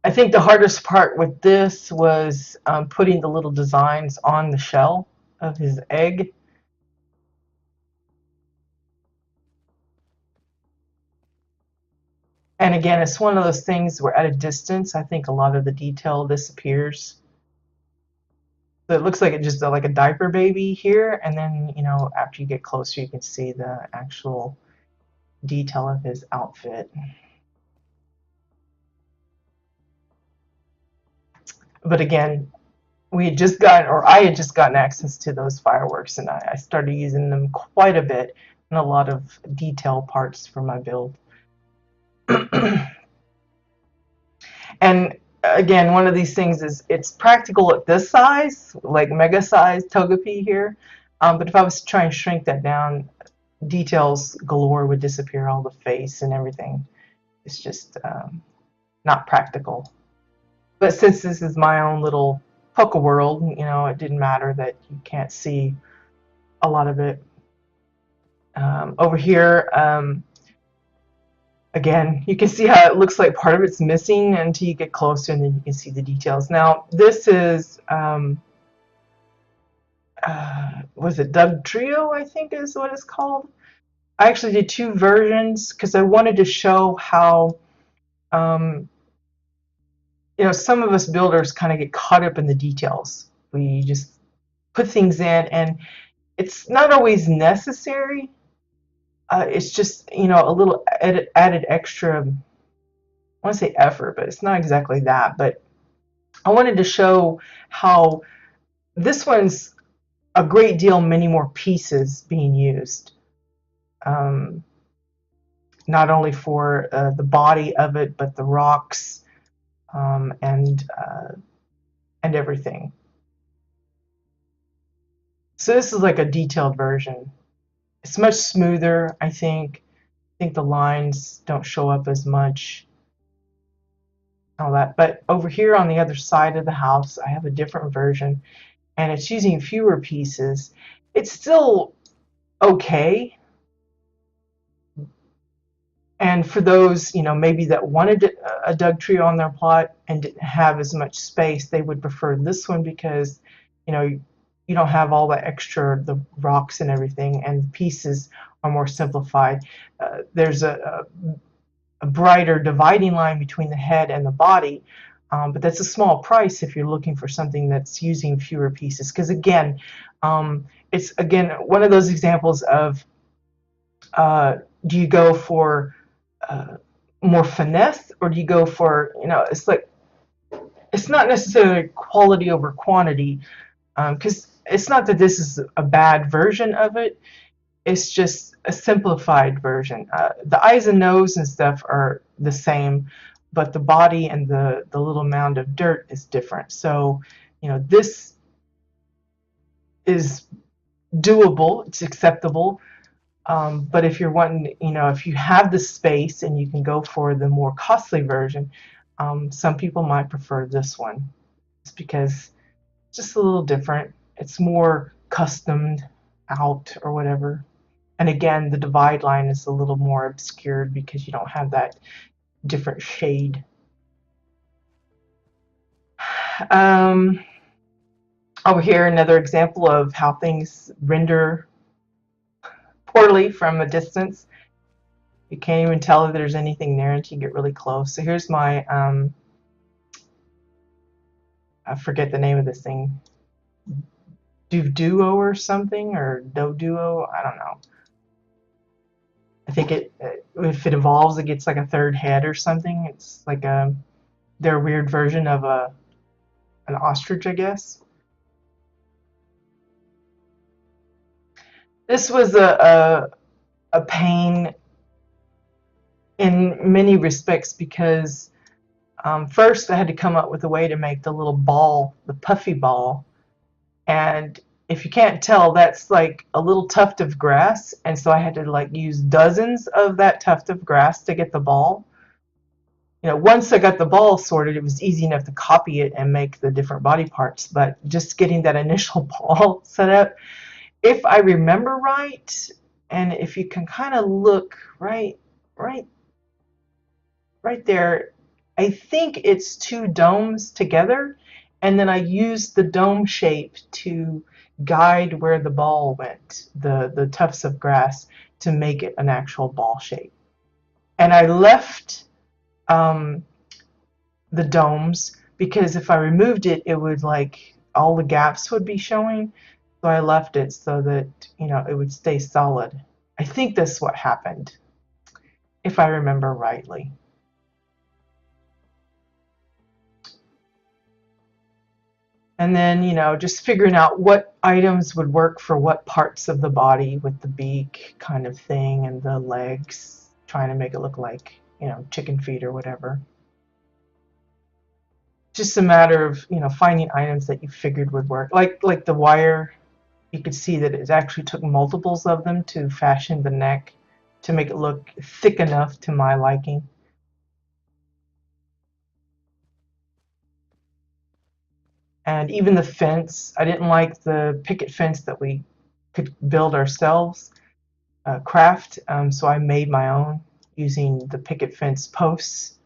I think the hardest part with this was putting the little designs on the shell of his egg. And again, it's one of those things where at a distance, I think a lot of the detail disappears. So it looks like it just like a diaper baby here, and then, you know, after you get closer, you can see the actual detail of his outfit. But again, we had just gotten, or I had just gotten access to those fireworks, and I started using them quite a bit in a lot of detail parts for my build. And again, one of these things is it's practical at this size, like mega size Togepi here. But if I was to try and shrink that down, details galore would disappear, all the face and everything. It's just not practical. But since this is my own little Poke world, you know, it didn't matter that you can't see a lot of it. Over here, again, you can see how it looks like part of it's missing until you get closer, and then you can see the details. Now, this is, was it Doug Trio, I think is what it's called. I actually did two versions because I wanted to show how, you know, some of us builders kind of get caught up in the details. We just put things in, and it's not always necessary. It's just, you know, a little added extra, I want to say effort, but it's not exactly that. But I wanted to show how this one's a great deal many more pieces being used. Not only for the body of it, but the rocks and everything. So this is like a detailed version. It's much smoother, I think. I think the lines don't show up as much. All that. But over here on the other side of the house, I have a different version, and it's using fewer pieces. It's still okay. And for those, you know, maybe that wanted a Doug Trio on their plot and didn't have as much space, they would prefer this one because, you know, you don't have all the extra, the rocks and everything, and the pieces are more simplified. There's a brighter dividing line between the head and the body, but that's a small price if you're looking for something that's using fewer pieces. Because again, it's again one of those examples of do you go for more finesse, or do you go for, you know, it's like, it's not necessarily quality over quantity, because it's not that this is a bad version of it, it's just a simplified version. The eyes and nose and stuff are the same, but the body and the little mound of dirt is different. So, you know, this is doable, it's acceptable. But if you're wanting, you know, if you have the space and you can go for the more costly version, some people might prefer this one. It's because it's just a little different. It's more customed out or whatever. And again, the divide line is a little more obscured because you don't have that different shade. Over here, another example of how things render poorly from a distance. You can't even tell if there's anything there until you get really close. So here's my, I forget the name of this thing, Duo or something, or Duo, I don't know. I think if it evolves, it gets like a third head or something. It's like their weird version of an ostrich, I guess. This was a pain in many respects because first I had to come up with a way to make the little ball, the puffy ball, and if you can't tell, that's like a little tuft of grass, and so I had to like use dozens of that tuft of grass to get the ball. Once I got the ball sorted, it was easy enough to copy it and make the different body parts, but just getting that initial ball set up, if I remember right, and if you can kind of look right right there, I think it's two domes together, and then I used the dome shape to guide where the ball went, the tufts of grass, to make it an actual ball shape. And I left the domes because if I removed it, it would like all the gaps would be showing. So I left it so that it would stay solid. I think that's what happened, if I remember rightly. And then, just figuring out what items would work for what parts of the body with the beak kind of thing and the legs, trying to make it look like, chicken feet or whatever. Just a matter of, finding items that you figured would work. Like the wire, you could see that it actually took multiples of them to fashion the neck to make it look thick enough to my liking. And even the fence, I didn't like the picket fence that we could build ourselves, craft, so I made my own using the picket fence posts.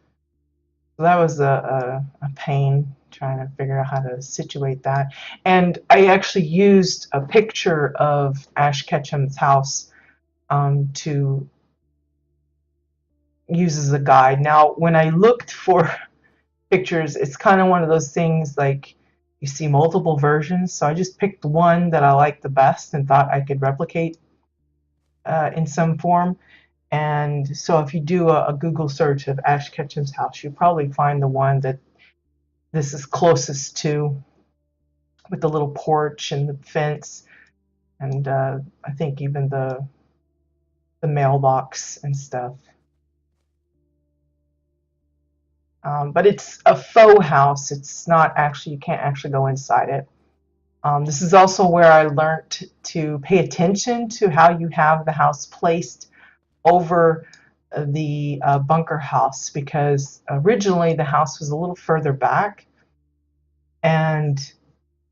So that was a pain trying to figure out how to situate that. And I actually used a picture of Ash Ketchum's house to use as a guide. Now, when I looked for pictures, it's kind of one of those things like you see multiple versions, so I just picked one that I liked the best and thought I could replicate in some form. And so if you do a Google search of Ash Ketchum's house, you'll probably find the one that this is closest to, with the little porch and the fence, and I think even the mailbox and stuff. But it's a faux house. It's not actually, you can't actually go inside it. This is also where I learned to pay attention to how you have the house placed over the bunker house, because originally the house was a little further back, and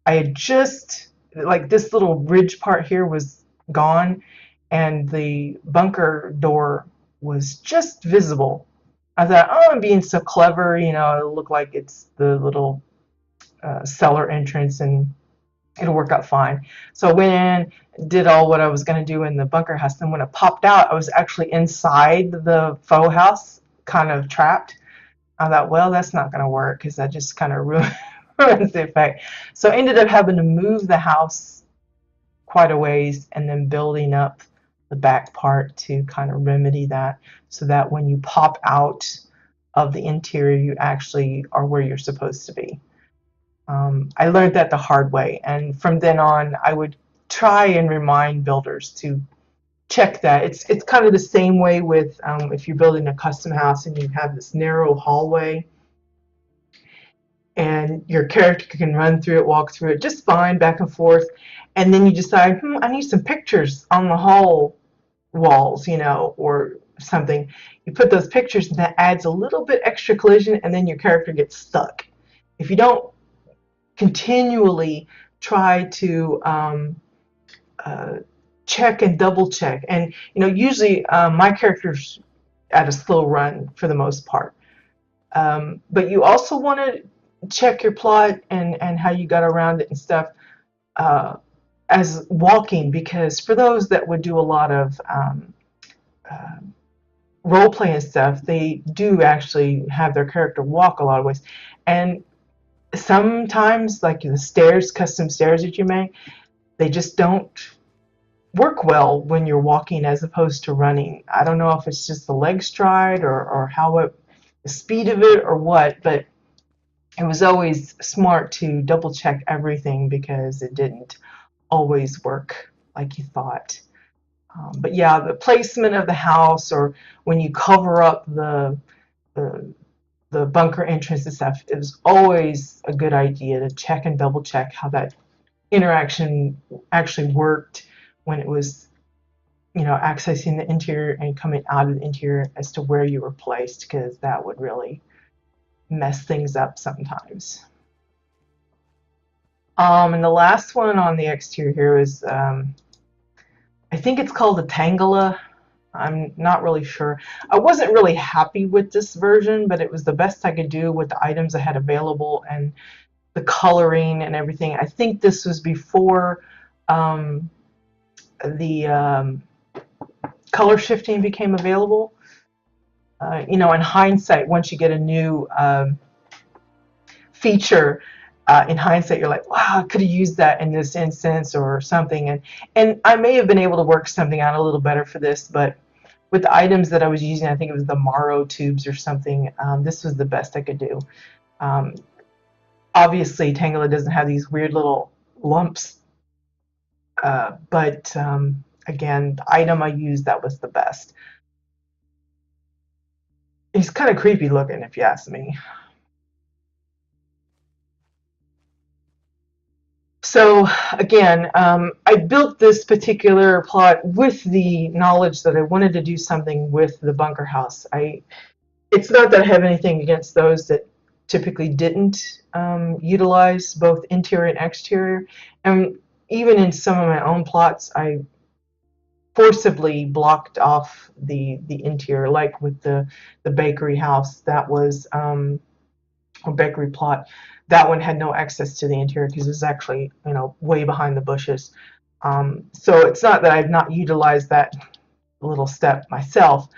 I had just, like, this little ridge part here was gone, and the bunker door was just visible. I thought, oh, I'm being so clever, it'll look like it's the little cellar entrance and it'll work out fine. So I went in, did all what I was going to do in the bunker house. And when I popped out, I was actually inside the faux house, kind of trapped. I thought, well, that's not going to work because that just kind of ruins the effect. So I ended up having to move the house quite a ways and then building up the back part to kind of remedy that, so that when you pop out of the interior, you actually are where you're supposed to be. I learned that the hard way, and from then on I would try and remind builders to check that. It's kind of the same way with if you're building a custom house and you have this narrow hallway and your character can run through it, walk through it just fine, back and forth, and then you decide, I need some pictures on the hall walls, or something. You put those pictures and that adds a little bit extra collision, and then your character gets stuck. If you don't continually try to check and double check, and usually my character's at a slow run for the most part, but you also want to check your plot and how you got around it and stuff as walking, because for those that would do a lot of uh, role play and stuff, they do actually have their character walk a lot of ways. And sometimes, like the stairs, custom stairs that you make, they just don't work well when you're walking as opposed to running. I don't know if it's just the leg stride or how it, the speed of it or what, but it was always smart to double check everything because it didn't always work like you thought. But yeah, the placement of the house, or when you cover up the, the bunker entrance and stuff, it was always a good idea to check and double check how that interaction actually worked when it was, you know, accessing the interior and coming out of the interior as to where you were placed, because that would really mess things up sometimes. And the last one on the exterior here is, I think it's called a Tangela. I'm not really sure. I wasn't really happy with this version, but it was the best I could do with the items I had available and the coloring and everything. I think this was before um, the color shifting became available. You know, in hindsight, once you get a new feature, in hindsight, you're like, wow, I could have used that in this instance or something. And I may have been able to work something out a little better for this, but with the items that I was using, I think it was the Maro tubes or something, this was the best I could do. Um, Obviously, Tangela doesn't have these weird little lumps, but again, the item I used, that was the best. He's kind of creepy looking, if you ask me. So again, I built this particular plot with the knowledge that I wanted to do something with the bunker house. It's not that I have anything against those that typically didn't utilize both interior and exterior. And even in some of my own plots, I forcibly blocked off the interior, like with the bakery house. That was or bakery plot. That one had no access to the interior because it was actually, you know, way behind the bushes. So it's not that I've not utilized that little step myself,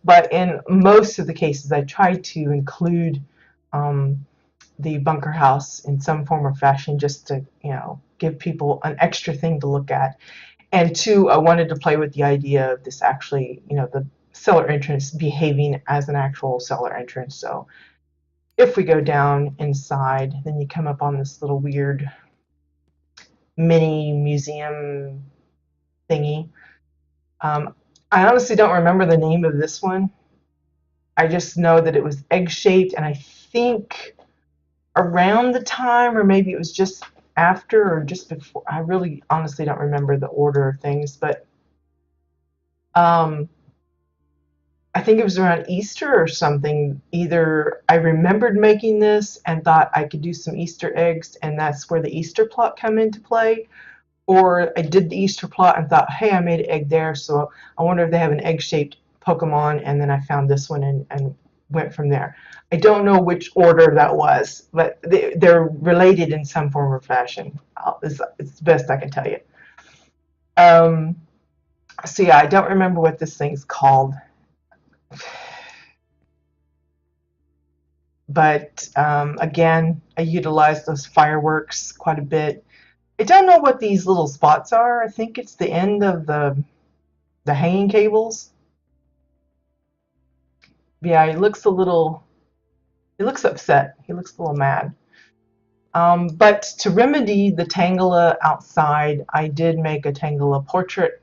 but in most of the cases, I try to include um, the bunker house in some form or fashion, just to, you know, give people an extra thing to look at. And two, I wanted to play with the idea of this actually, you know, the cellar entrance behaving as an actual cellar entrance. So if we go down inside, then you come up on this little weird mini museum thingy. Um, I honestly don't remember the name of this one. I just know that it was egg-shaped, and I think around the time, or maybe it was just after or just before. I really honestly don't remember the order of things, but um, I think it was around Easter or something. Either I remembered making this and thought I could do some Easter eggs, and that's where the Easter plot come into play, or I did the Easter plot and thought, hey, I made an egg there, so I wonder if they have an egg-shaped Pokemon, and then I found this one and went from there. I don't know which order that was, but they're related in some form or fashion. It's the best I can tell you. Um, so yeah, I don't remember what this thing's called. But again, I utilized those fireworks quite a bit. I don't know what these little spots are. I think it's the end of the hanging cables. Yeah, he looks a little, he looks upset. He looks a little mad. But to remedy the Tangela outside, I did make a Tangela portrait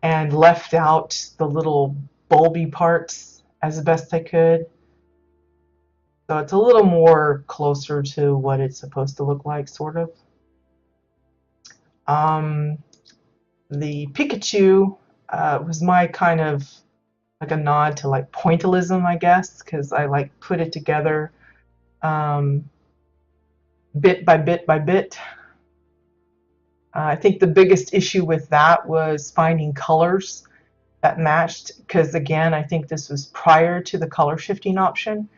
and left out the little bulby parts as best I could. So it's a little more closer to what it's supposed to look like, sort of. Um, the Pikachu was my kind of like a nod to like pointillism, I guess, because I like put it together um, bit by bit by bit. I think the biggest issue with that was finding colors that matched, because again, I think this was prior to the color shifting option.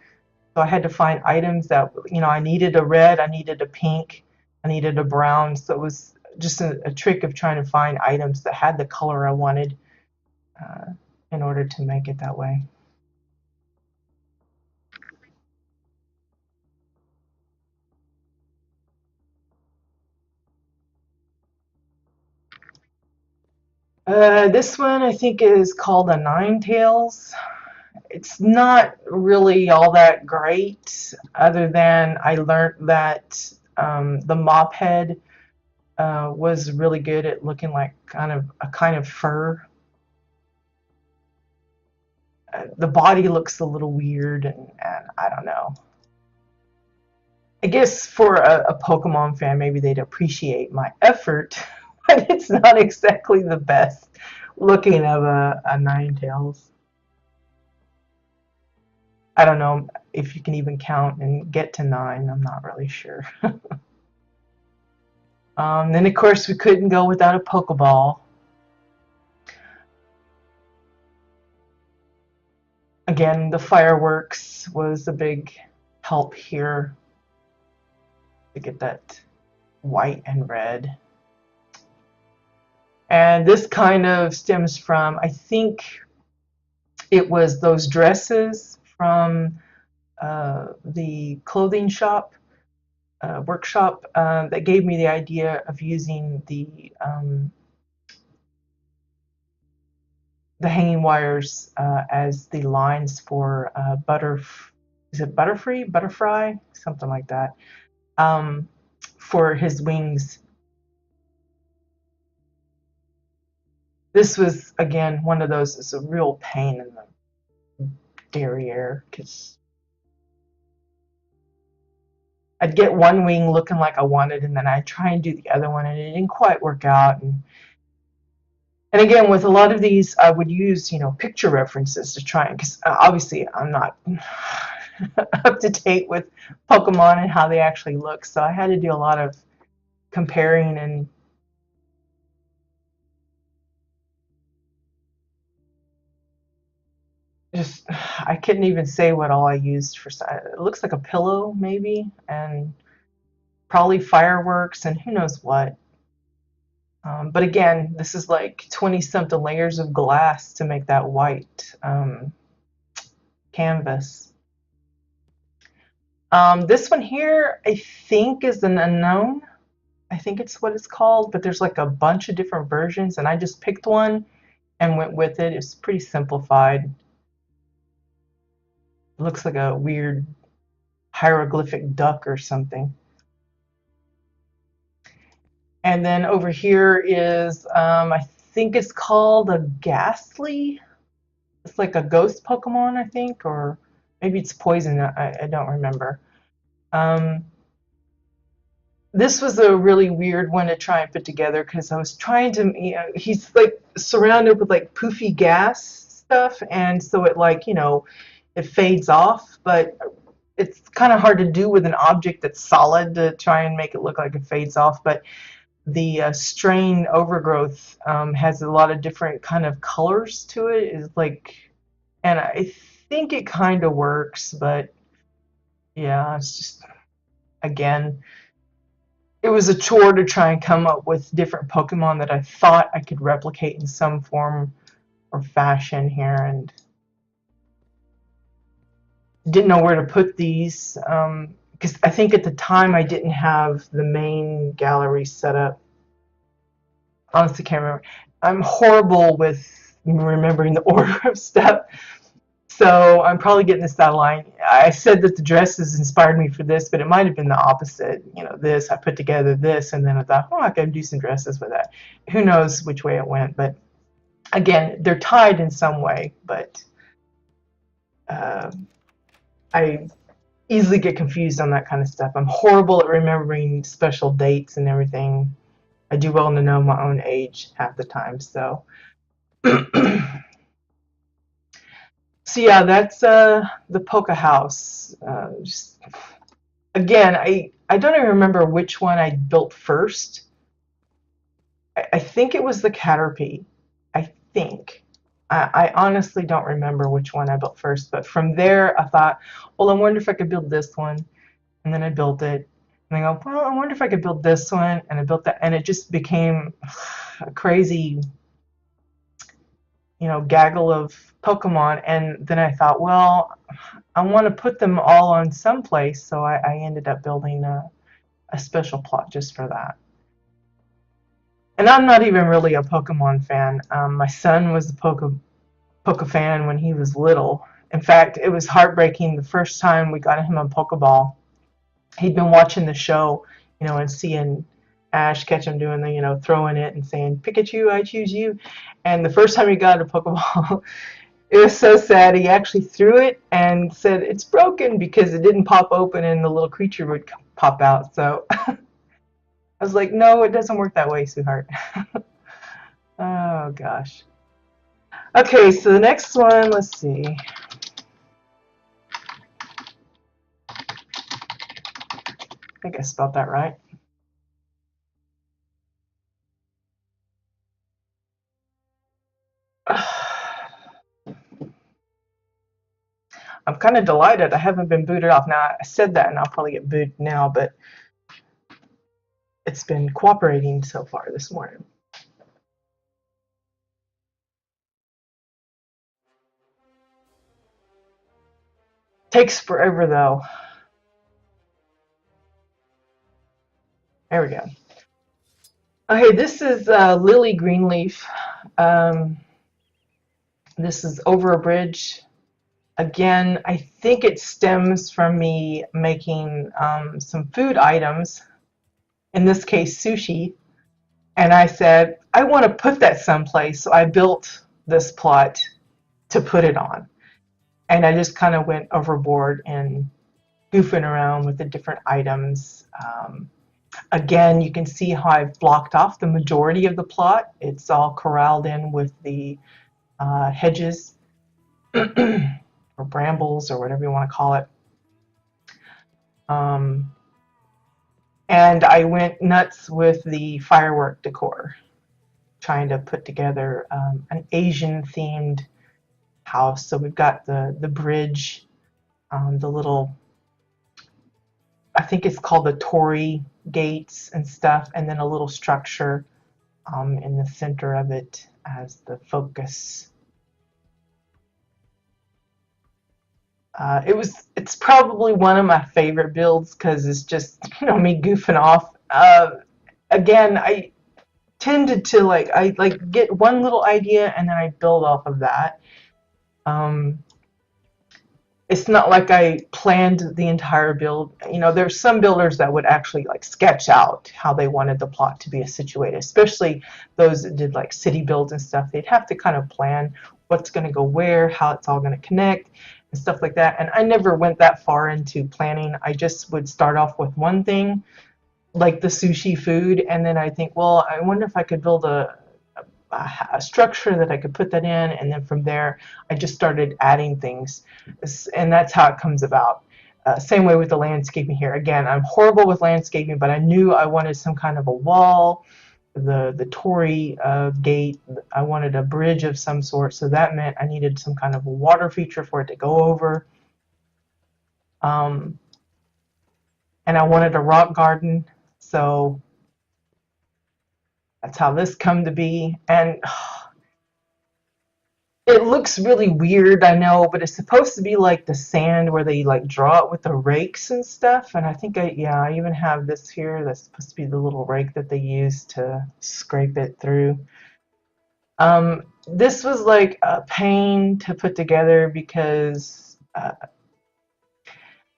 So I had to find items that, you know, I needed a red, I needed a pink, I needed a brown. So it was just a trick of trying to find items that had the color I wanted in order to make it that way. This one I think is called a Nine Tails. It's not really all that great, other than I learned that the mop head was really good at looking like a kind of fur. The body looks a little weird, and I don't know. I guess for a Pokemon fan, maybe they'd appreciate my effort, but it's not exactly the best looking of a Ninetales. I don't know if you can even count and get to 9. I'm not really sure. Then, of course, we couldn't go without a Pokeball. Again, the fireworks was a big help here to get that white and red. And this kind of stems from, I think it was those dresses from the clothing shop, workshop, that gave me the idea of using the hanging wires as the lines for is it Butterfree, something like that, for his wings. This was, again, one of those. It's a real pain in the derriere, because I'd get one wing looking like I wanted, and then I'd try and do the other one, and it didn't quite work out. And again, with a lot of these, I would use, picture references to try, because obviously I'm not up to date with Pokemon and how they actually look, so I had to do a lot of comparing and just, I couldn't even say what all I used for. It looks like a pillow, maybe, and probably fireworks and who knows what. But again, this is like 20-something layers of glass to make that white canvas. This one here, I think, is an unknown. I think it's what it's called, but there's like a bunch of different versions, and I just picked one and went with it. It's pretty simplified. It looks like a weird hieroglyphic duck or something. And then over here is, I think it's called a Ghastly. It's like a ghost Pokemon, I think, or maybe it's poison. I don't remember. This was a really weird one to try and put together, because I was trying to, he's like surrounded with like poofy gas stuff, and so it it fades off, but it's kind of hard to do with an object that's solid to try and make it look like it fades off. But the strain overgrowth has a lot of different kind of colors to it. Is like, and I think it kind of works, but yeah, it's just, again, it was a chore to try and come up with different Pokemon that I thought I could replicate in some form or fashion here, and didn't know where to put these, because I think at the time I didn't have the main gallery set up. Honestly, can't remember. I'm horrible with remembering the order of stuff, so I'm probably getting this out of line. I said that the dresses inspired me for this, but it might have been the opposite. This, I put together this, and then I thought, I can do some dresses with that. Who knows which way it went, but again, they're tied in some way, but I easily get confused on that kind of stuff. I'm horrible at remembering special dates and everything. I do well to know my own age half the time, so. So yeah, that's the Poke House. Again, I don't even remember which one I built first. I think it was the Caterpie. I think. I honestly don't remember which one I built first, but from there I thought, well, I wonder if I could build this one, and then I built it. And I go, well, I wonder if I could build this one, and I built that, and it just became a crazy, gaggle of Pokemon. And then I thought, well, I want to put them all on someplace, so I ended up building a special plot just for that. And I'm not even really a Pokemon fan. My son was a Poke fan when he was little. In fact, it was heartbreaking the first time we got him a Pokeball. He'd been watching the show, and seeing Ash Ketchum doing the, throwing it and saying, Pikachu, I choose you. And the first time he got a Pokeball, it was so sad. He actually threw it and said, it's broken, because it didn't pop open and the little creature would pop out. So I was like, no, it doesn't work that way, sweetheart. Oh, gosh. Okay, so the next one, let's see. I think I spelled that right. I'm kind of delighted I haven't been booted off. Now, I said that and I'll probably get booted now, but it's been cooperating so far this morning. Takes forever though. There we go. Okay, this is Lily Greenleaf. This is over a bridge. Again, I think it stems from me making some food items, in this case sushi, and I said, I want to put that someplace, so I built this plot to put it on. And I just kind of went overboard and goofing around with the different items. Again, you can see how I've blocked off the majority of the plot. It's all corralled in with the hedges or brambles or whatever you want to call it. And I went nuts with the firework decor, trying to put together an Asian themed house. So we've got the bridge, the little, I think it's called the torii gates and stuff, and then a little structure in the center of it as the focus. It's probably one of my favorite builds because it's just me goofing off. Again, I tended to I get one little idea and then I build off of that. It's not like I planned the entire build. There's some builders that would actually sketch out how they wanted the plot to be situated, especially those that did city builds and stuff. They'd have to kind of plan what's going to go where, how it's all going to connect, and stuff like that. And I never went that far into planning. I just would start off with one thing, like the sushi food, and then I think, well, I wonder if I could build a structure that I could put that in, and then from there I just started adding things, and that's how it comes about. Same way with the landscaping here. Again, I'm horrible with landscaping, but I knew I wanted some kind of a wall, the torii gate. I wanted a bridge of some sort, so that meant I needed some kind of a water feature for it to go over. And I wanted a rock garden, so that's how this come to be. And it looks really weird, I know, but it's supposed to be like the sand where they draw it with the rakes and stuff. And I think I even have this here that's supposed to be the little rake that they use to scrape it through. This was like a pain to put together because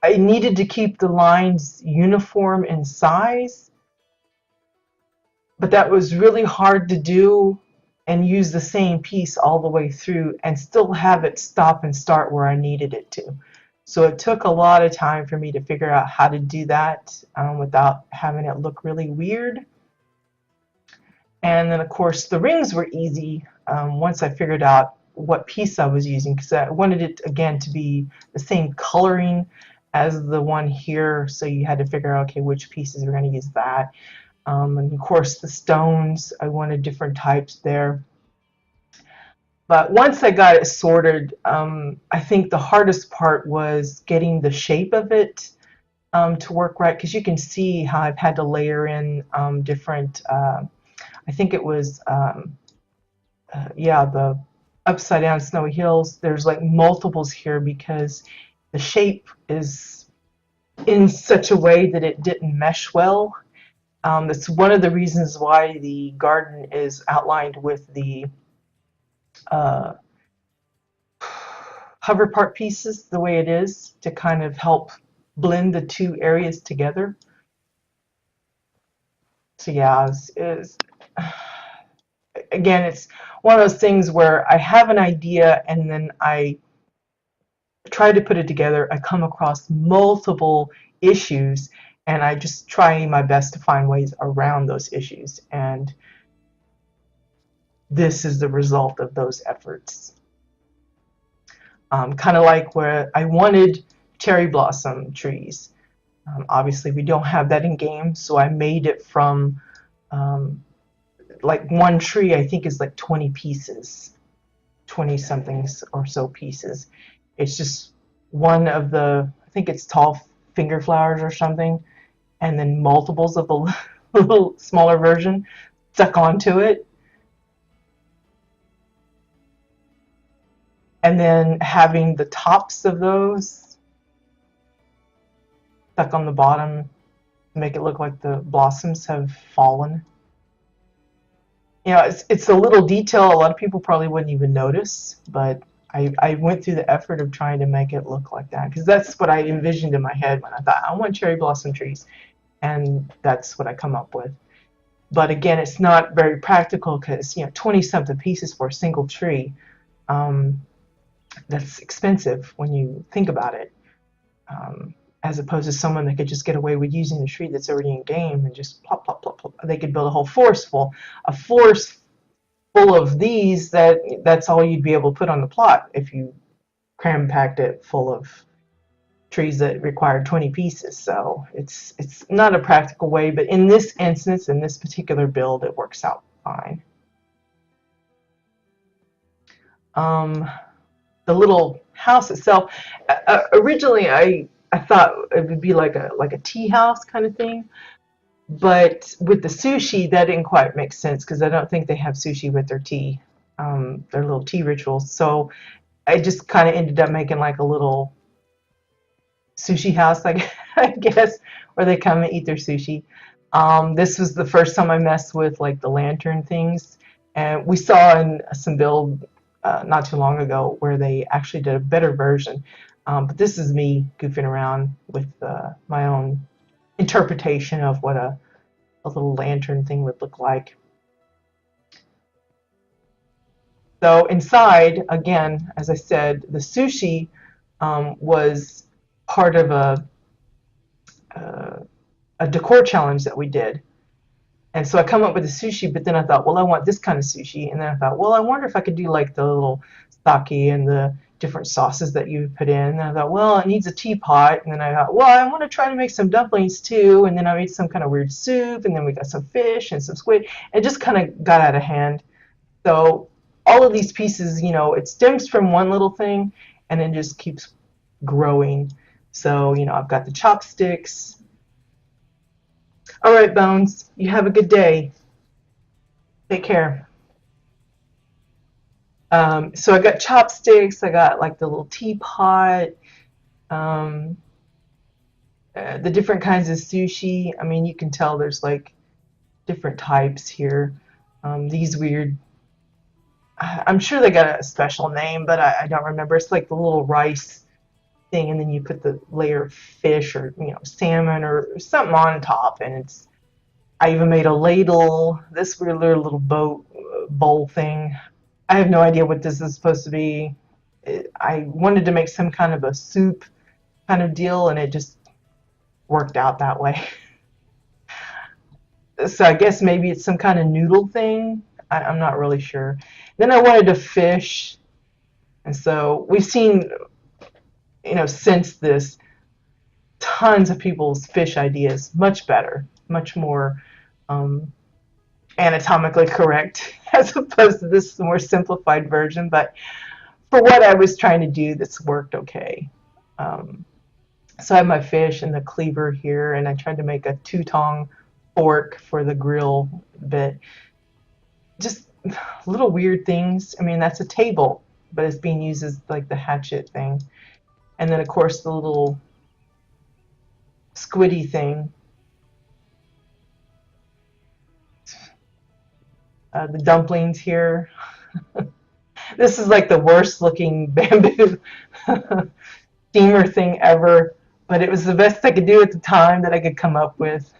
I needed to keep the lines uniform in size, but that was really hard to do and use the same piece all the way through and still have it stop and start where I needed it to. So it took a lot of time for me to figure out how to do that without having it look really weird. And then of course the rings were easy once I figured out what piece I was using, because I wanted it again to be the same coloring as the one here, so you had to figure out, okay, which pieces we're going to use that. And of course the stones, I wanted different types there. But once I got it sorted, I think the hardest part was getting the shape of it. to work right, because you can see how I've had to layer in different, I think it was, yeah, the upside down snowy hills. There's like multiples here because the shape is in such a way that it didn't mesh well. That's one of the reasons why the garden is outlined with the uh, hover part pieces the way it is, to kind of help blend the two areas together. So yeah, again, it's one of those things where I have an idea and then I try to put it together. I come across multiple issues and I just try my best to find ways around those issues. And this is the result of those efforts. Kind of like where I wanted cherry blossom trees. Obviously, we don't have that in game, so I made it from like one tree, I think, is like 20 pieces, 20 something or so pieces. It's just one of the, I think it's tall finger flowers or something, and then multiples of the little smaller version stuck onto it. And then having the tops of those stuck on the bottom to make it look like the blossoms have fallen. You know, it's a little detail a lot of people probably wouldn't even notice, but I went through the effort of trying to make it look like that, because that's what I envisioned in my head when I thought I want cherry blossom trees, and that's what I come up with. But again, it's not very practical because, you know, 20 something pieces for a single tree, that's expensive when you think about it, as opposed to someone that could just get away with using the tree that's already in game and just plop, plop, plop, plop. They could build a whole forest full. A forest full of these, that's all you'd be able to put on the plot if you cram packed it full of trees that required 20 pieces. So it's not a practical way, but in this instance, in this particular build, it works out fine. The little house itself, originally I thought it would be like a tea house kind of thing, but with the sushi that didn't quite make sense because I don't think they have sushi with their tea, their little tea rituals. So I just kind of ended up making like a little sushi house, like I guess, where they come and eat their sushi. This was the first time I messed with like the lantern things, and we saw in some build not too long ago where they actually did a better version. But this is me goofing around with my own interpretation of what a little lantern thing would look like. So inside, again, as I said, the sushi was part of a decor challenge that we did. And so I come up with the sushi, but then I thought, well, I want this kind of sushi. And then I thought, well, I wonder if I could do like the little sake and the different sauces that you put in. And I thought, well, it needs a teapot. And then I thought, well, I want to try to make some dumplings too. And then I made some kind of weird soup. And then we got some fish and some squid. It just kind of got out of hand. So all of these pieces, you know, it stems from one little thing and then just keeps growing. So, you know, I've got the chopsticks. All right, Bones, you have a good day. Take care. So I got chopsticks, I got like the little teapot, um, the different kinds of sushi. I mean, you can tell there's like different types here. These weird, I'm sure they got a special name, but I don't remember. It's like the little rice thing, and then you put the layer of fish or, you know, salmon or something on top, and it's. I even made a ladle. This weird little bowl thing. I have no idea what this is supposed to be. I wanted to make some kind of a soup kind of deal, and it just worked out that way. So I guess maybe it's some kind of noodle thing. I'm not really sure. Then I wanted to fish, and so we've seen, you know, since this, tons of people's fish ideas, much better, much more anatomically correct as opposed to this more simplified version. But for what I was trying to do, this worked okay. So I have my fish and the cleaver here, and I tried to make a two-tong fork for the grill bit. Just little weird things. I mean, that's a table, but it's being used as like the hatchet thing. And then of course the little squiddy thing, the dumplings here. This is like the worst looking bamboo steamer thing ever, but it was the best I could do at the time that I could come up with.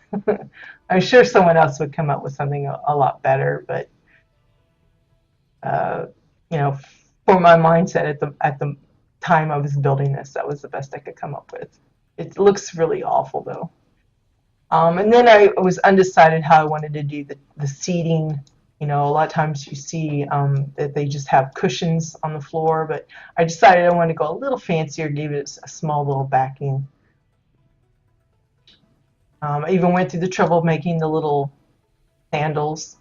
I'm sure someone else would come up with something a lot better, but uh, you know, for my mindset at the time I was building this, that was the best I could come up with. It looks really awful though. And then I was undecided how I wanted to do the seating. You know, a lot of times you see that they just have cushions on the floor, but I decided I wanted to go a little fancier, gave it a small little backing. I even went through the trouble of making the little sandals.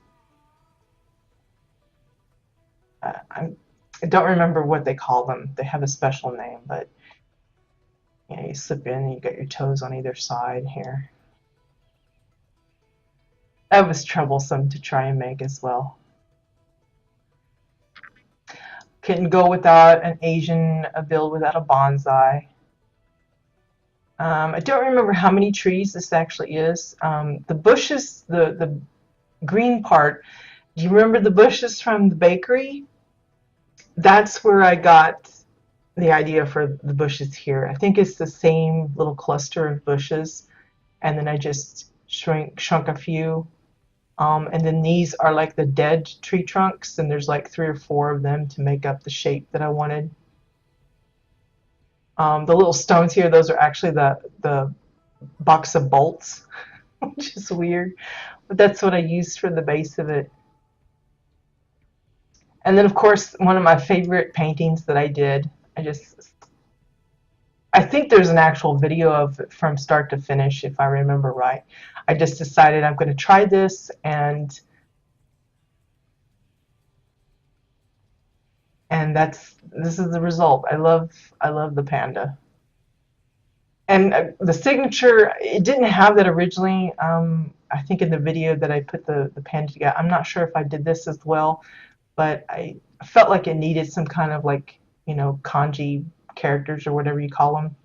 I don't remember what they call them. They have a special name, but you know, you slip in and you got your toes on either side here. That was troublesome to try and make as well. Couldn't go without an Asian build without a bonsai. I don't remember how many trees this actually is. The bushes, the green part, do you remember the bushes from the bakery? That's where I got the idea for the bushes here. I think it's the same little cluster of bushes, and then I just shrunk a few. And then these are like the dead tree trunks, and there's like 3 or 4 of them to make up the shape that I wanted. The little stones here, those are actually the box of bolts, which is weird, but that's what I used for the base of it. And then of course, one of my favorite paintings that I did, I think there's an actual video of it from start to finish, if I remember right. I just decided I'm going to try this, and this is the result. I love the panda. And the signature, it didn't have that originally. I think in the video that I put the panda together, I'm not sure if I did this as well, but I felt like it needed some kind of like, you know, kanji characters or whatever you call them.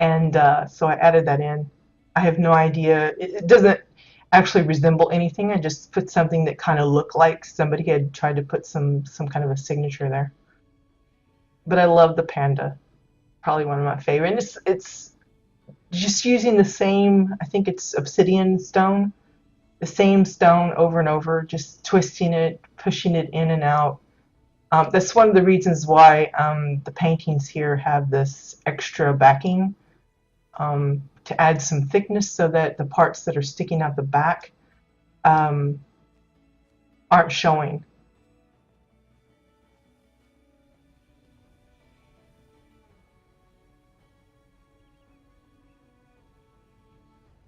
And so I added that in. I have no idea. It doesn't actually resemble anything. I just put something that kind of looked like somebody had tried to put some kind of a signature there. But I love the panda. Probably one of my favorite. And it's just using the same, I think it's obsidian stone, the same stone over and over, just twisting it, pushing it in and out. That's one of the reasons why the paintings here have this extra backing, to add some thickness so that the parts that are sticking out the back aren't showing.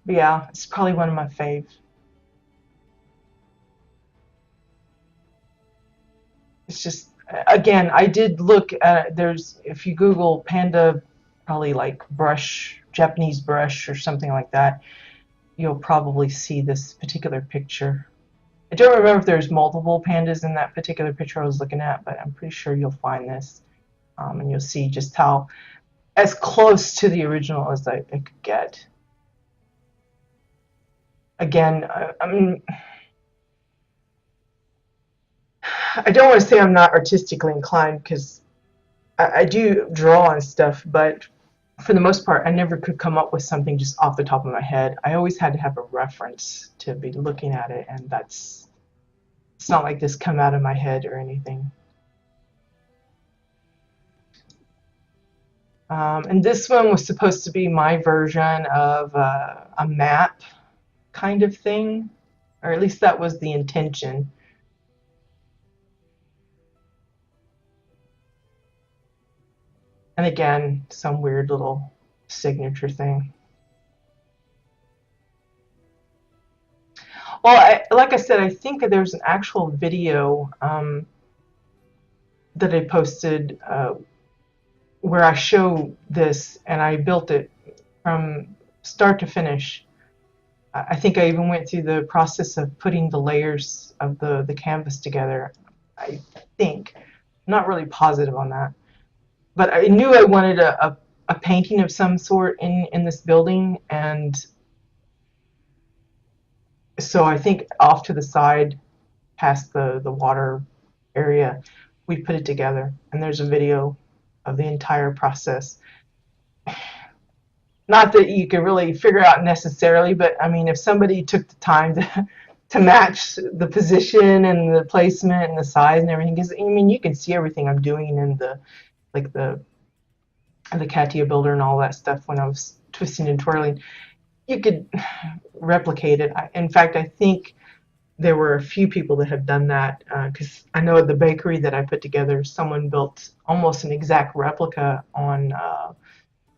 But yeah, it's probably one of my faves. It's just, again, I did look at, there's, if you Google panda, probably like brush, Japanese brush or something like that, you'll probably see this particular picture. I don't remember if there's multiple pandas in that particular picture I was looking at, but I'm pretty sure you'll find this. And you'll see just how, as close to the original as I could get. Again, I mean, I don't want to say I'm not artistically inclined, because I do draw and stuff, but for the most part, I never could come up with something just off the top of my head. I always had to have a reference to be looking at it, and it's not like this come out of my head or anything. And this one was supposed to be my version of a map kind of thing, or at least that was the intention. And again, some weird little signature thing. Well, like I said, I think that there's an actual video that I posted where I show this, and I built it from start to finish. I think I even went through the process of putting the layers of the canvas together. I think. I'm not really positive on that. But I knew I wanted a painting of some sort in this building, and so I think off to the side, past the water area, we put it together, and there's a video of the entire process. Not that you can really figure out necessarily, but I mean, if somebody took the time to match the position and the placement and the size and everything, because I mean, you can see everything I'm doing in the like the CATIA builder and all that stuff when I was twisting and twirling. You could replicate it. In fact, I think there were a few people that have done that, because I know at the bakery that I put together, someone built almost an exact replica on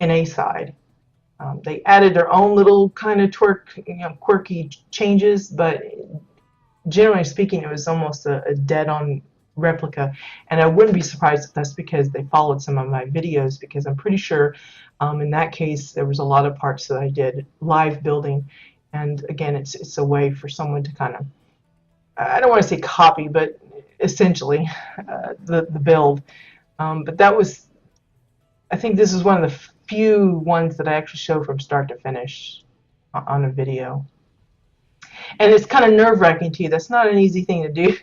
NA side. They added their own little kind of quirky changes, but generally speaking, it was almost a dead-on replica. And I wouldn't be surprised if that's because they followed some of my videos, because I'm pretty sure in that case there was a lot of parts that I did live building. And again, it's a way for someone to kind of, I don't want to say copy, but essentially the build. But that was, I think this is one of the few ones that I actually show from start to finish on a video. And it's kind of nerve-wracking too. That's not an easy thing to do.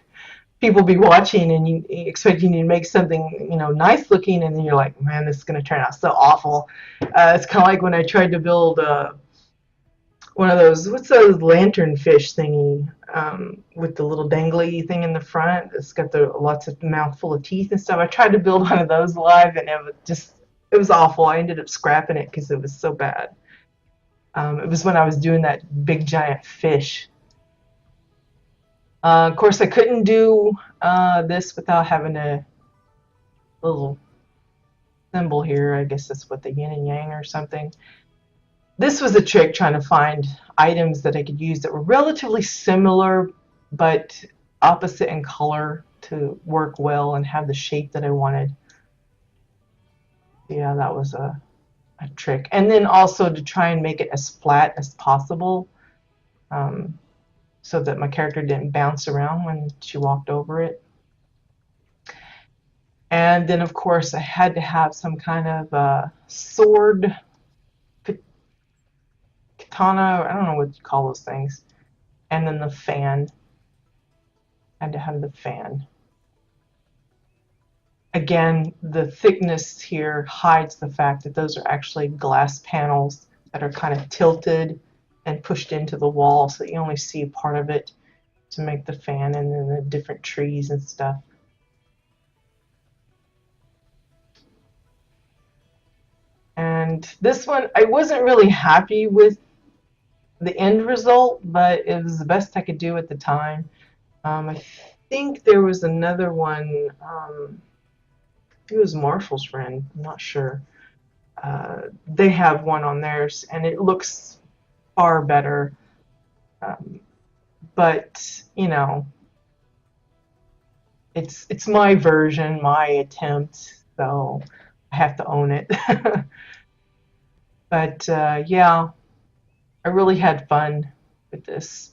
People be watching and you expecting you to make something, you know, nice looking, and then you're like, man, this is going to turn out so awful. It's kind of like when I tried to build one of those, what's those lantern fish thingy, with the little dangly thing in the front. It's got the lots of mouthful of teeth and stuff. I tried to build one of those live, and it was awful. I ended up scrapping it because it was so bad. It was when I was doing that big giant fish. Of course, I couldn't do this without having a little symbol here. I guess that's what the yin and yang or something. This was a trick, trying to find items that I could use that were relatively similar but opposite in color to work well and have the shape that I wanted. Yeah, that was a trick. And then also to try and make it as flat as possible, so that my character didn't bounce around when she walked over it. And then, of course, I had to have some kind of sword, katana, I don't know what you call those things. And then the fan. I had to have the fan. Again, the thickness here hides the fact that those are actually glass panels that are kind of tilted and pushed into the wall, so that you only see part of it to make the fan, and then the different trees and stuff. And this one, I wasn't really happy with the end result, but it was the best I could do at the time. I think there was another one, it was Marshall's friend, I'm not sure. They have one on theirs, and it looks far better. But, you know, it's my version, my attempt, so I have to own it. But yeah, I really had fun with this.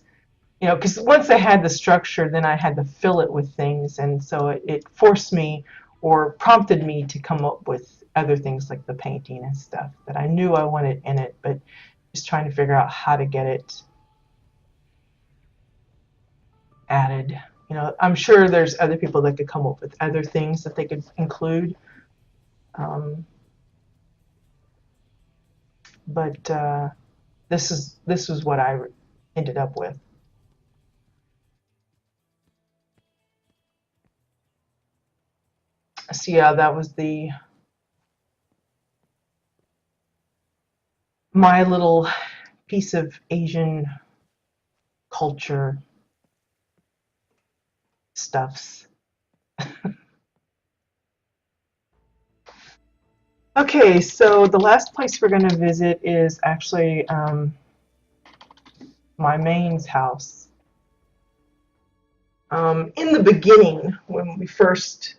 You know, because once I had the structure, then I had to fill it with things, and so it forced me or prompted me to come up with other things like the painting and stuff that I knew I wanted in it, but just trying to figure out how to get it added. You know, I'm sure there's other people that could come up with other things that they could include. But this was what I ended up with. So yeah, that was my little piece of Asian culture stuffs. Okay, so the last place we're going to visit is actually my main's house. In the beginning, when we first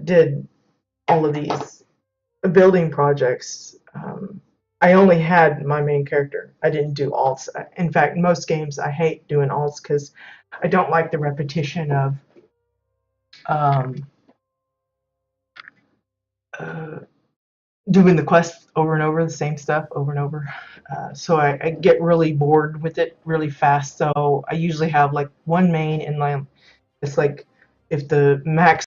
did all of these, building projects, I only had my main character. I didn't do alts. In fact, most games I hate doing alts because I don't like the repetition of um, uh, doing the quest over and over, the same stuff over and over. So I get really bored with it really fast. So I usually have like one main and it's like if the max